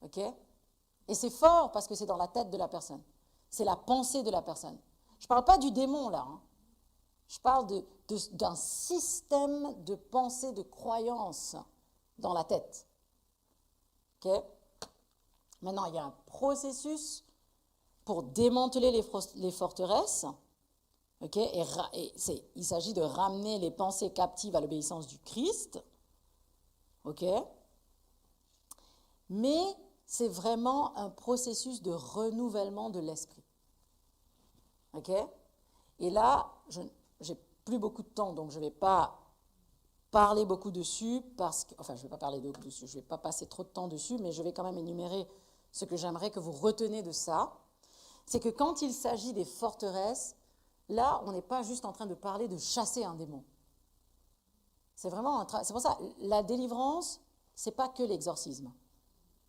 Okay. Et c'est fort parce que c'est dans la tête de la personne. C'est la pensée de la personne. Je ne parle pas du démon, là. Hein. Je parle d'un système de pensée, de croyance dans la tête. Okay. Maintenant, il y a un processus pour démanteler les forteresses. Okay. Il s'agit de ramener les pensées captives à l'obéissance du Christ. Okay. Mais c'est vraiment un processus de renouvellement de l'esprit. OK? Et là, je n'ai plus beaucoup de temps, donc je ne vais pas parler beaucoup dessus, je ne vais pas parler beaucoup dessus, je ne vais pas passer trop de temps dessus, mais je vais quand même énumérer ce que j'aimerais que vous retenez de ça. C'est que quand il s'agit des forteresses, là, on n'est pas juste en train de parler de chasser un démon. C'est vraiment c'est pour ça, la délivrance, ce n'est pas que l'exorcisme.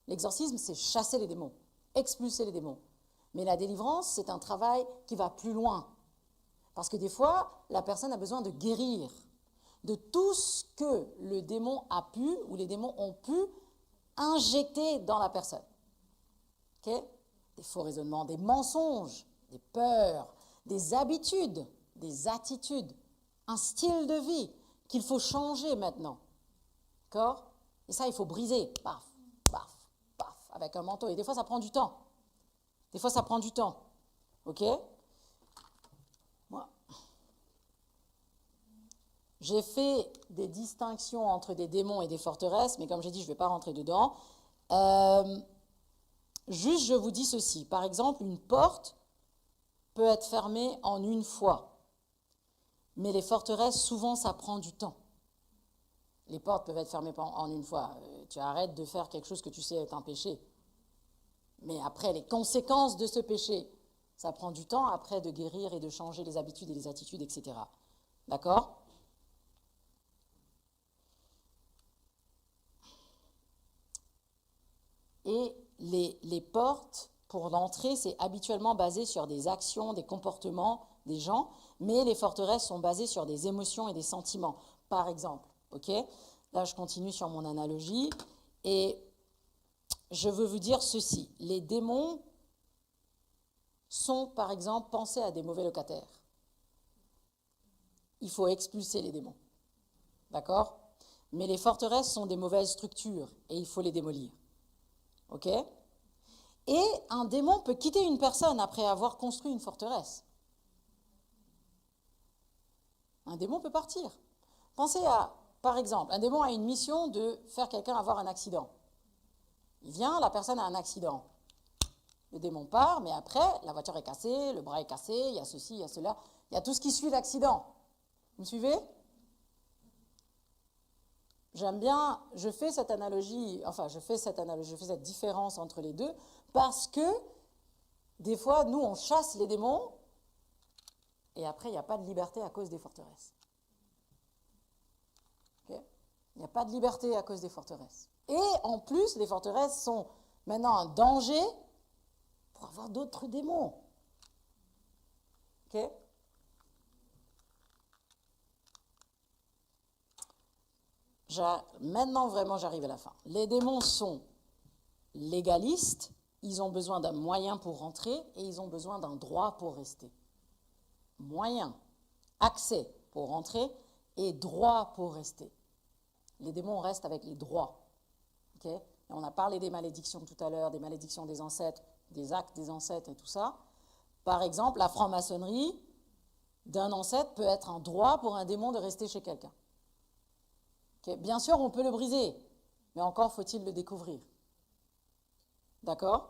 L'exorcisme, c'est chasser les démons, expulser les démons. Mais la délivrance, c'est un travail qui va plus loin. Parce que des fois, la personne a besoin de guérir, de tout ce que le démon a pu, ou les démons ont pu, injecter dans la personne. Okay? Des faux raisonnements, des mensonges, des peurs, des habitudes, des attitudes, un style de vie qu'il faut changer maintenant. D'accord? Et ça, il faut briser. Paf, paf, paf, avec un manteau. Et des fois, ça prend du temps. Des fois, ça prend du temps. OK? Moi, j'ai fait des distinctions entre des démons et des forteresses, mais comme j'ai dit, je ne vais pas rentrer dedans. Juste, je vous dis ceci. Par exemple, une porte peut être fermée en une fois. Mais les forteresses, souvent, ça prend du temps. Les portes peuvent être fermées en une fois. Tu arrêtes de faire quelque chose que tu sais est un péché. Mais après, les conséquences de ce péché, ça prend du temps après de guérir et de changer les habitudes et les attitudes, etc. D'accord? Et les portes, pour l'entrée, c'est habituellement basé sur des actions, des comportements des gens, mais les forteresses sont basées sur des émotions et des sentiments. Par exemple, ok? Là, je continue sur mon analogie, et je veux vous dire ceci. Les démons sont, par exemple, pensés à des mauvais locataires. Il faut expulser les démons. D'accord? Mais les forteresses sont des mauvaises structures, et il faut les démolir. Ok? Et un démon peut quitter une personne après avoir construit une forteresse. Un démon peut partir. Pensez à, par exemple, un démon a une mission de faire quelqu'un avoir un accident. Il vient, la personne a un accident. Le démon part, mais après, la voiture est cassée, le bras est cassé, il y a ceci, il y a cela, il y a tout ce qui suit l'accident. Vous me suivez? J'aime bien, je fais cette différence entre les deux, parce que des fois, nous, on chasse les démons, et après, il n'y a pas de liberté à cause des forteresses. Okay? Il n'y a pas de liberté à cause des forteresses. Et en plus, les forteresses sont maintenant un danger pour avoir d'autres démons. Ok? Maintenant, vraiment, j'arrive à la fin. Les démons sont légalistes, ils ont besoin d'un moyen pour rentrer et ils ont besoin d'un droit pour rester. Moyen, accès pour rentrer et droit pour rester. Les démons restent avec les droits. Okay? Et on a parlé des malédictions tout à l'heure, des malédictions des ancêtres, des actes des ancêtres et tout ça. Par exemple, la franc-maçonnerie d'un ancêtre peut être un droit pour un démon de rester chez quelqu'un. Okay? Bien sûr, on peut le briser, mais encore faut-il le découvrir. D'accord?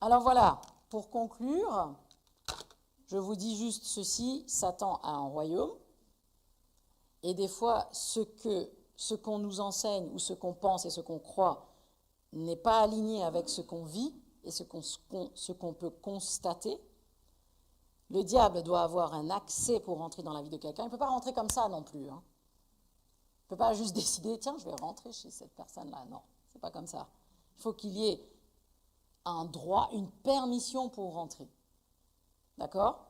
Alors voilà, pour conclure, je vous dis juste ceci, Satan a un royaume, et des fois, ce qu'on nous enseigne, ou ce qu'on pense et ce qu'on croit, n'est pas aligné avec ce qu'on vit et ce qu'on peut constater. Le diable doit avoir un accès pour rentrer dans la vie de quelqu'un. Il ne peut pas rentrer comme ça non plus. Hein. Il ne peut pas juste décider, tiens, je vais rentrer chez cette personne-là. Non, ce n'est pas comme ça. Il faut qu'il y ait un droit, une permission pour rentrer. D'accord?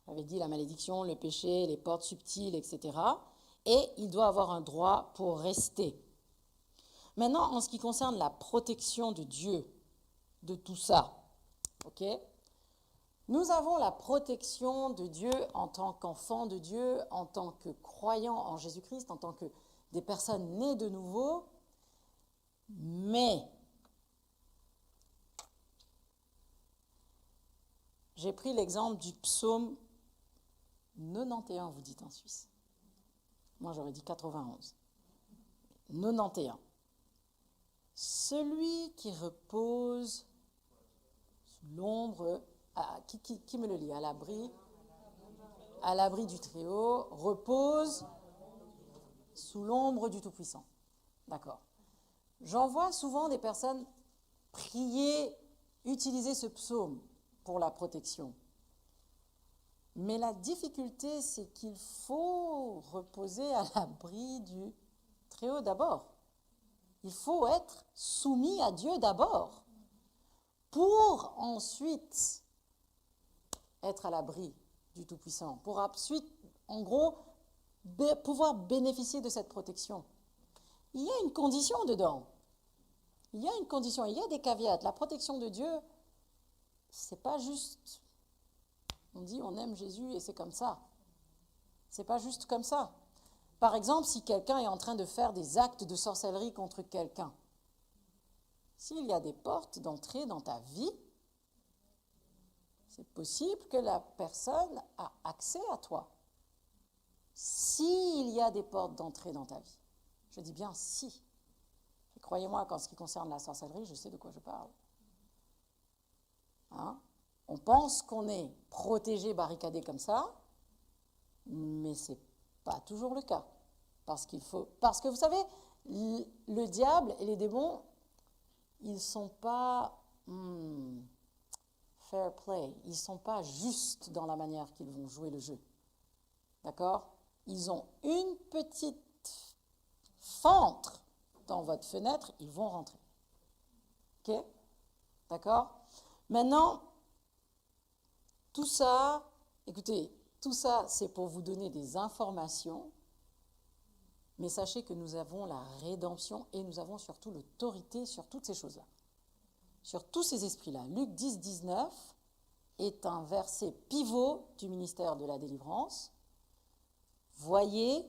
J'avais dit la malédiction, le péché, les portes subtiles, etc. Et il doit avoir un droit pour rester. Maintenant, en ce qui concerne la protection de Dieu, de tout ça, ok? Nous avons la protection de Dieu en tant qu'enfants de Dieu, en tant que croyants en Jésus-Christ, en tant que des personnes nées de nouveau, mais j'ai pris l'exemple du psaume 91, vous dites en Suisse. Moi, j'aurais dit 91. 91. Celui qui repose sous l'ombre, qui me le lit? À l'abri du Très-Haut, repose sous l'ombre du Tout-Puissant. D'accord. J'en vois souvent des personnes prier, utiliser ce psaume pour la protection. Mais la difficulté, c'est qu'il faut reposer à l'abri du Très-Haut d'abord. Il faut être soumis à Dieu d'abord pour ensuite être à l'abri du Tout-Puissant, pour ensuite en gros, pouvoir bénéficier de cette protection. Il y a une condition dedans. Il y a une condition, il y a des caveats. La protection de Dieu, c'est pas juste, on dit on aime Jésus et c'est comme ça. C'est pas juste comme ça. Par exemple, si quelqu'un est en train de faire des actes de sorcellerie contre quelqu'un, s'il y a des portes d'entrée dans ta vie, c'est possible que la personne a accès à toi. S'il y a des portes d'entrée dans ta vie. Je dis bien si. Et croyez-moi, qu'en ce qui concerne la sorcellerie, je sais de quoi je parle. Hein? On pense qu'on est protégé, barricadé comme ça, mais ce n'est pas toujours le cas. Parce que vous savez, le diable et les démons, ils ne sont pas fair play, ils ne sont pas justes dans la manière qu'ils vont jouer le jeu. D'accord? Ils ont une petite fenêtre dans votre fenêtre, ils vont rentrer. Ok? D'accord? Maintenant, tout ça, écoutez, tout ça, c'est pour vous donner des informations, mais sachez que nous avons la rédemption et nous avons surtout l'autorité sur toutes ces choses-là, sur tous ces esprits-là. Luc 10, 19 est un verset pivot du ministère de la délivrance. Voyez,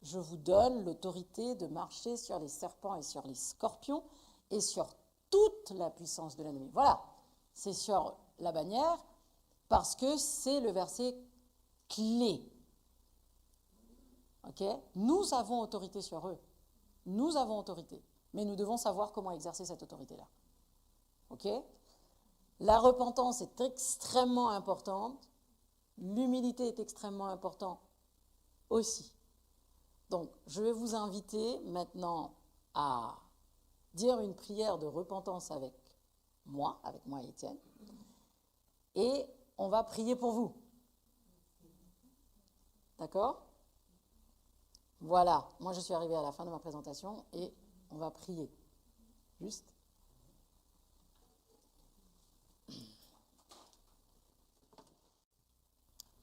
je vous donne l'autorité de marcher sur les serpents et sur les scorpions et sur toute la puissance de l'ennemi. Voilà, c'est sur la bannière parce que c'est le verset clé. Ok? Nous avons autorité sur eux. Nous avons autorité. Mais nous devons savoir comment exercer cette autorité-là. Ok? La repentance est extrêmement importante. L'humilité est extrêmement importante aussi. Donc, je vais vous inviter maintenant à dire une prière de repentance avec moi et Étienne. Et on va prier pour vous. D'accord? Voilà, moi je suis arrivée à la fin de ma présentation et on va prier. Juste.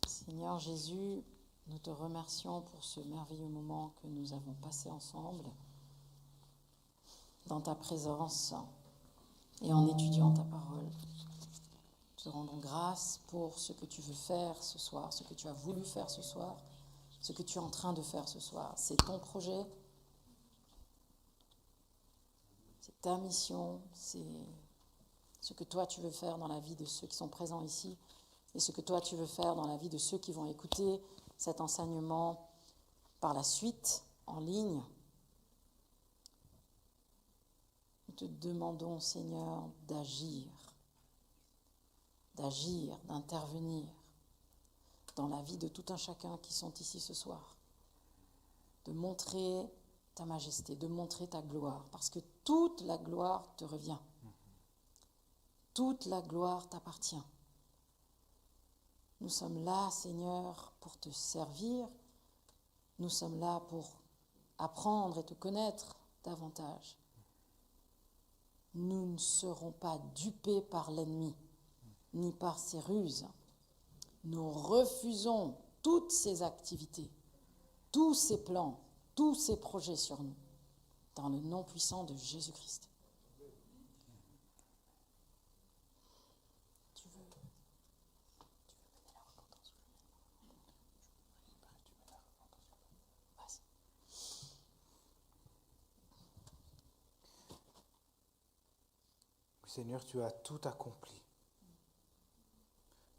Seigneur Jésus, nous te remercions pour ce merveilleux moment que nous avons passé ensemble dans ta présence et en étudiant ta parole. Nous te rendons grâce pour ce que tu veux faire ce soir, ce que tu as voulu faire ce soir, ce que tu es en train de faire ce soir. C'est ton projet, c'est ta mission, c'est ce que toi tu veux faire dans la vie de ceux qui sont présents ici et ce que toi tu veux faire dans la vie de ceux qui vont écouter cet enseignement par la suite en ligne. Nous te demandons, Seigneur, d'agir, d'intervenir dans la vie de tout un chacun qui sont ici ce soir, de montrer ta majesté, de montrer ta gloire, parce que toute la gloire te revient. Toute la gloire t'appartient. Nous sommes là, Seigneur, pour te servir. Nous sommes là pour apprendre et te connaître davantage. Nous ne serons pas dupés par l'ennemi, ni par ses ruses. Nous refusons toutes ces activités, tous ces plans, tous ces projets sur nous, dans le nom puissant de Jésus-Christ. Tu veux mener la repentance? Vas-y. Seigneur, tu as tout accompli.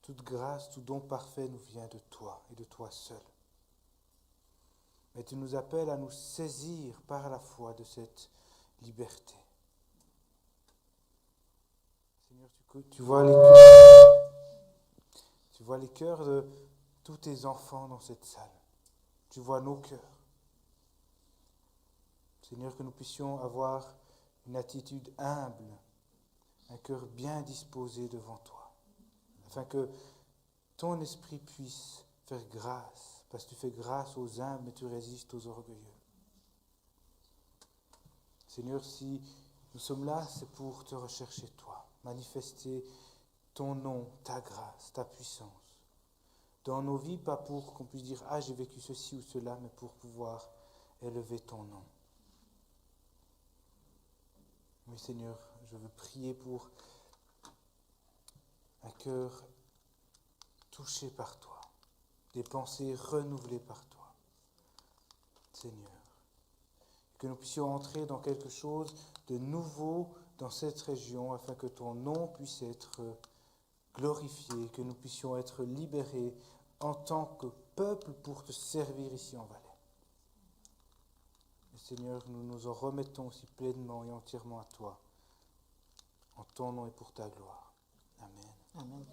Toute grâce, tout don parfait nous vient de toi et de toi seul. Mais tu nous appelles à nous saisir par la foi de cette liberté. Seigneur, tu vois les cœurs de tous tes enfants dans cette salle. Tu vois nos cœurs. Seigneur, que nous puissions avoir une attitude humble, un cœur bien disposé devant toi, afin que ton esprit puisse faire grâce, parce que tu fais grâce aux humbles, mais tu résistes aux orgueilleux. Seigneur, si nous sommes là, c'est pour te rechercher toi, manifester ton nom, ta grâce, ta puissance. dans nos vies, pas pour qu'on puisse dire « Ah, j'ai vécu ceci ou cela », mais pour pouvoir élever ton nom. Oui, Seigneur, je veux prier pour un cœur touché par toi, des pensées renouvelées par toi, Seigneur. Que nous puissions entrer dans quelque chose de nouveau dans cette région afin que ton nom puisse être glorifié, que nous puissions être libérés en tant que peuple pour te servir ici en Valais. Et Seigneur, nous nous en remettons aussi pleinement et entièrement à toi, en ton nom et pour ta gloire. Amen. Amen.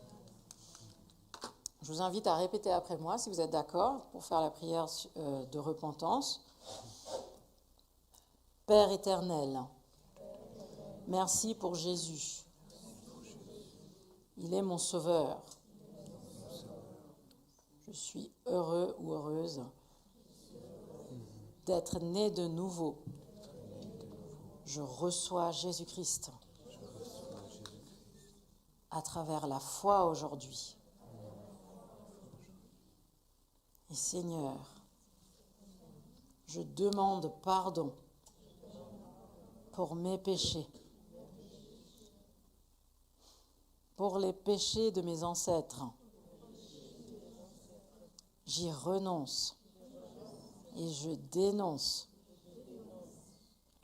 Je vous invite à répéter après moi, si vous êtes d'accord, pour faire la prière de repentance. Père éternel, merci pour Jésus. Il est mon sauveur. Je suis heureux ou heureuse d'être né de nouveau. Je reçois Jésus-Christ à travers la foi aujourd'hui. Et Seigneur, je demande pardon pour mes péchés, pour les péchés de mes ancêtres. J'y renonce et je dénonce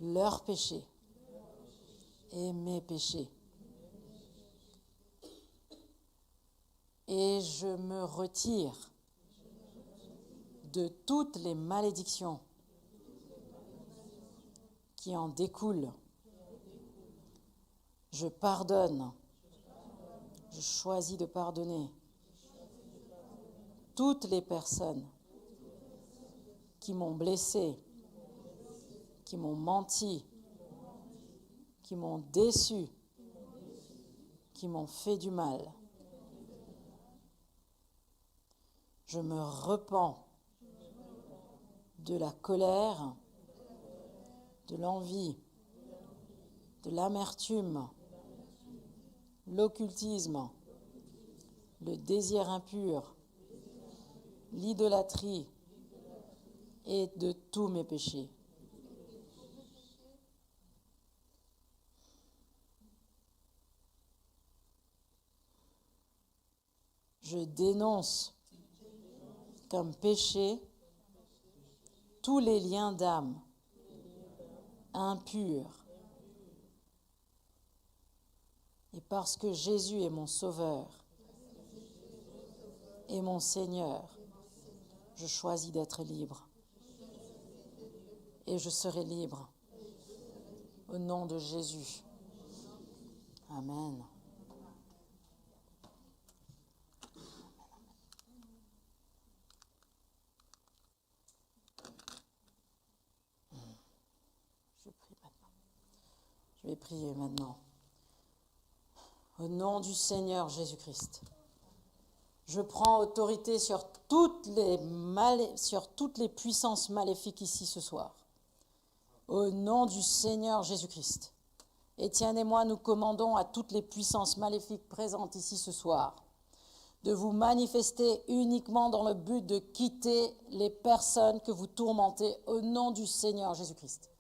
leurs péchés et mes péchés. Et je me retire de toutes les malédictions qui en découlent. Je pardonne. Je choisis de pardonner toutes les personnes qui m'ont blessé, qui m'ont menti, qui m'ont déçu, qui m'ont fait du mal. Je me repens de la colère, de l'envie, de l'amertume, l'occultisme, le désir impur, l'idolâtrie et de tous mes péchés. Je dénonce comme péché tous les liens d'âme impurs. Et parce que Jésus est mon Sauveur et mon Seigneur, je choisis d'être libre. Et je serai libre. Au nom de Jésus. Amen. Je vais prier maintenant. Au nom du Seigneur Jésus-Christ, je prends autorité sur toutes les puissances maléfiques ici ce soir. Au nom du Seigneur Jésus-Christ, Étienne et moi, nous commandons à toutes les puissances maléfiques présentes ici ce soir de vous manifester uniquement dans le but de quitter les personnes que vous tourmentez au nom du Seigneur Jésus-Christ.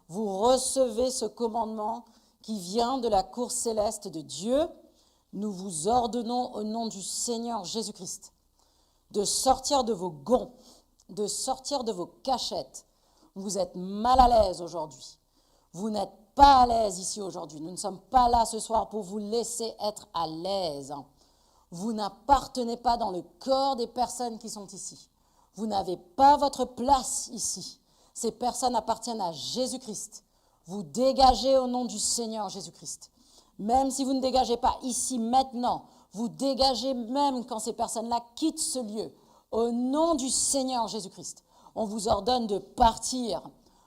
Vous recevez ce commandement qui vient de la cour céleste de Dieu. Nous vous ordonnons au nom du Seigneur Jésus-Christ de sortir de vos gonds, de sortir de vos cachettes. Vous êtes mal à l'aise aujourd'hui. Vous n'êtes pas à l'aise ici aujourd'hui. Nous ne sommes pas là ce soir pour vous laisser être à l'aise. Vous n'appartenez pas dans le corps des personnes qui sont ici. Vous n'avez pas votre place ici. Ces personnes appartiennent à Jésus-Christ. Vous dégagez au nom du Seigneur Jésus-Christ. Même si vous ne dégagez pas ici maintenant, vous dégagez même quand ces personnes-là quittent ce lieu. Au nom du Seigneur Jésus-Christ, on vous ordonne de partir.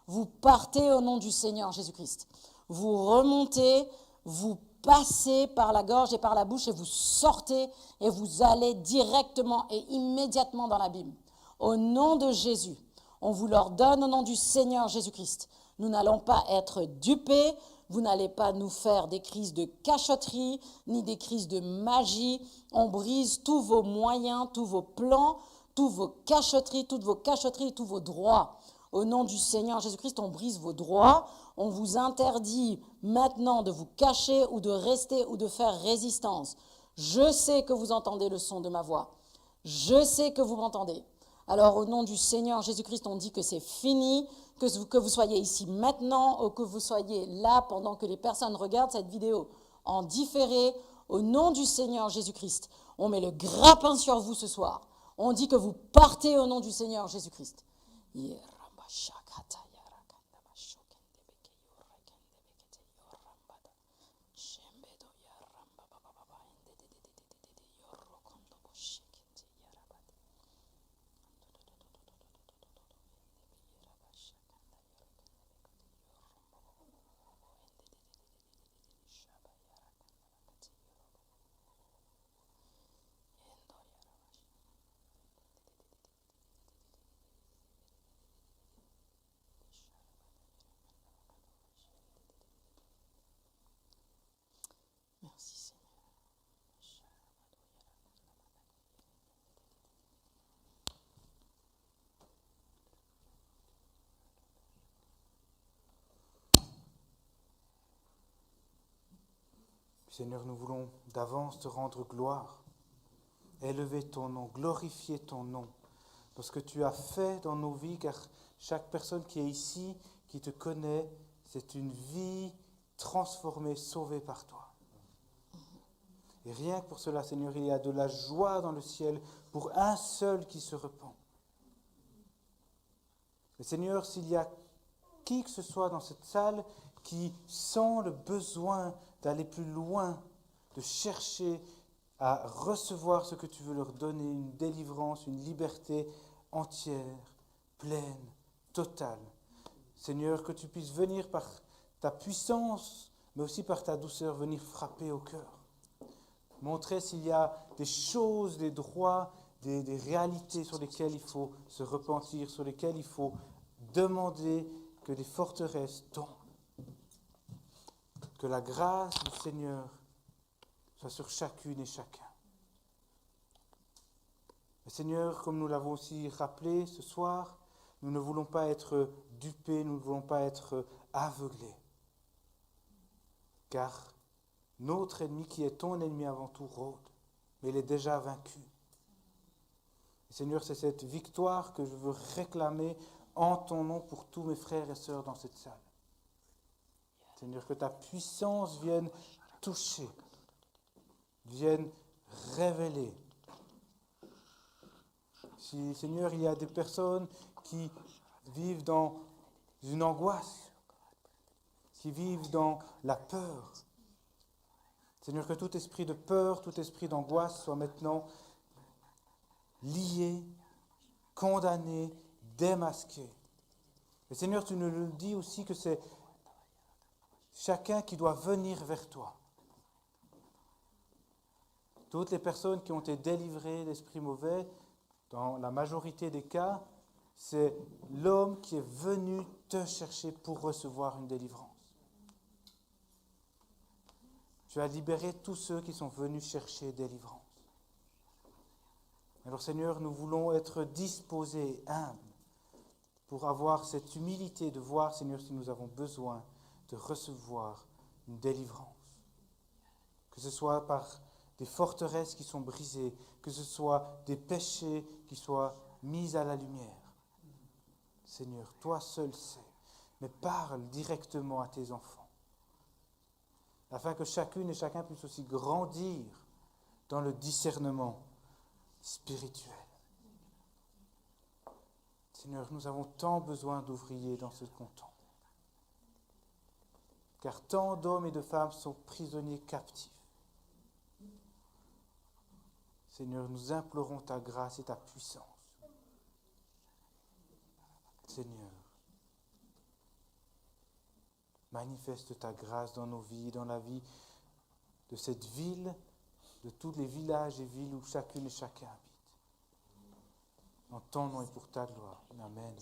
Vous partez au nom du Seigneur Jésus-Christ. Vous remontez, vous passez par la gorge et par la bouche et vous sortez et vous allez directement et immédiatement dans l'abîme. Au nom de Jésus, on vous l'ordonne au nom du Seigneur Jésus-Christ. Nous n'allons pas être dupés, Vous n'allez pas nous faire des crises de cachotterie, ni des crises de magie. On brise tous vos moyens, tous vos plans, toutes vos cachotteries, tous vos droits. Au nom du Seigneur Jésus-Christ, on brise vos droits. On vous interdit maintenant de vous cacher ou de rester ou de faire résistance. Je sais que vous entendez le son de ma voix. Je sais que vous m'entendez. Alors, au nom du Seigneur Jésus-Christ, on dit que c'est fini, que vous soyez ici maintenant ou que vous soyez là pendant que les personnes regardent cette vidéo en différé. Au nom du Seigneur Jésus-Christ, on met le grappin sur vous ce soir. On dit que vous partez au nom du Seigneur Jésus-Christ. Merci Seigneur. Seigneur, nous voulons d'avance te rendre gloire, élever ton nom, glorifier ton nom, parce que tu as fait dans nos vies, car chaque personne qui est ici, qui te connaît, c'est une vie transformée, sauvée par toi. Et rien que pour cela, Seigneur, il y a de la joie dans le ciel pour un seul qui se repent. Mais Seigneur, s'il y a qui que ce soit dans cette salle qui sent le besoin d'aller plus loin, de chercher à recevoir ce que tu veux leur donner, une délivrance, une liberté entière, pleine, totale. Seigneur, que tu puisses venir par ta puissance, mais aussi par ta douceur, venir frapper au cœur. Montrer s'il y a des choses, des droits, des réalités sur lesquelles il faut se repentir, sur lesquelles il faut demander que des forteresses tombent. Que la grâce du Seigneur soit sur chacune et chacun. Mais Seigneur, comme nous l'avons aussi rappelé ce soir, nous ne voulons pas être dupés, nous ne voulons pas être aveuglés. Car notre ennemi, qui est ton ennemi avant tout, rôde, mais il est déjà vaincu. Et Seigneur, c'est cette victoire que je veux réclamer en ton nom pour tous mes frères et sœurs dans cette salle. Seigneur, que ta puissance vienne toucher, vienne révéler. Si, Seigneur, il y a des personnes qui vivent dans une angoisse, qui vivent dans la peur, Seigneur, que tout esprit de peur, tout esprit d'angoisse soit maintenant lié, condamné, démasqué. Et Seigneur, tu nous le dis aussi que c'est chacun qui doit venir vers toi. Toutes les personnes qui ont été délivrées d'esprits mauvais, dans la majorité des cas, c'est l'homme qui est venu te chercher pour recevoir une délivrance. Tu as libéré tous ceux qui sont venus chercher délivrance. Alors Seigneur, nous voulons être disposés, humbles, pour avoir cette humilité de voir, Seigneur, si nous avons besoin de recevoir une délivrance. Que ce soit par des forteresses qui sont brisées, que ce soit des péchés qui soient mis à la lumière. Seigneur, toi seul sais, mais parle directement à tes enfants, afin que chacune et chacun puisse aussi grandir dans le discernement spirituel. Seigneur, nous avons tant besoin d'ouvriers dans ce canton, car tant d'hommes et de femmes sont prisonniers captifs. Seigneur, nous implorons ta grâce et ta puissance. Seigneur, manifeste ta grâce dans nos vies, dans la vie de cette ville, de tous les villages et villes où chacune et chacun habite. En ton nom et pour ta gloire. Amen.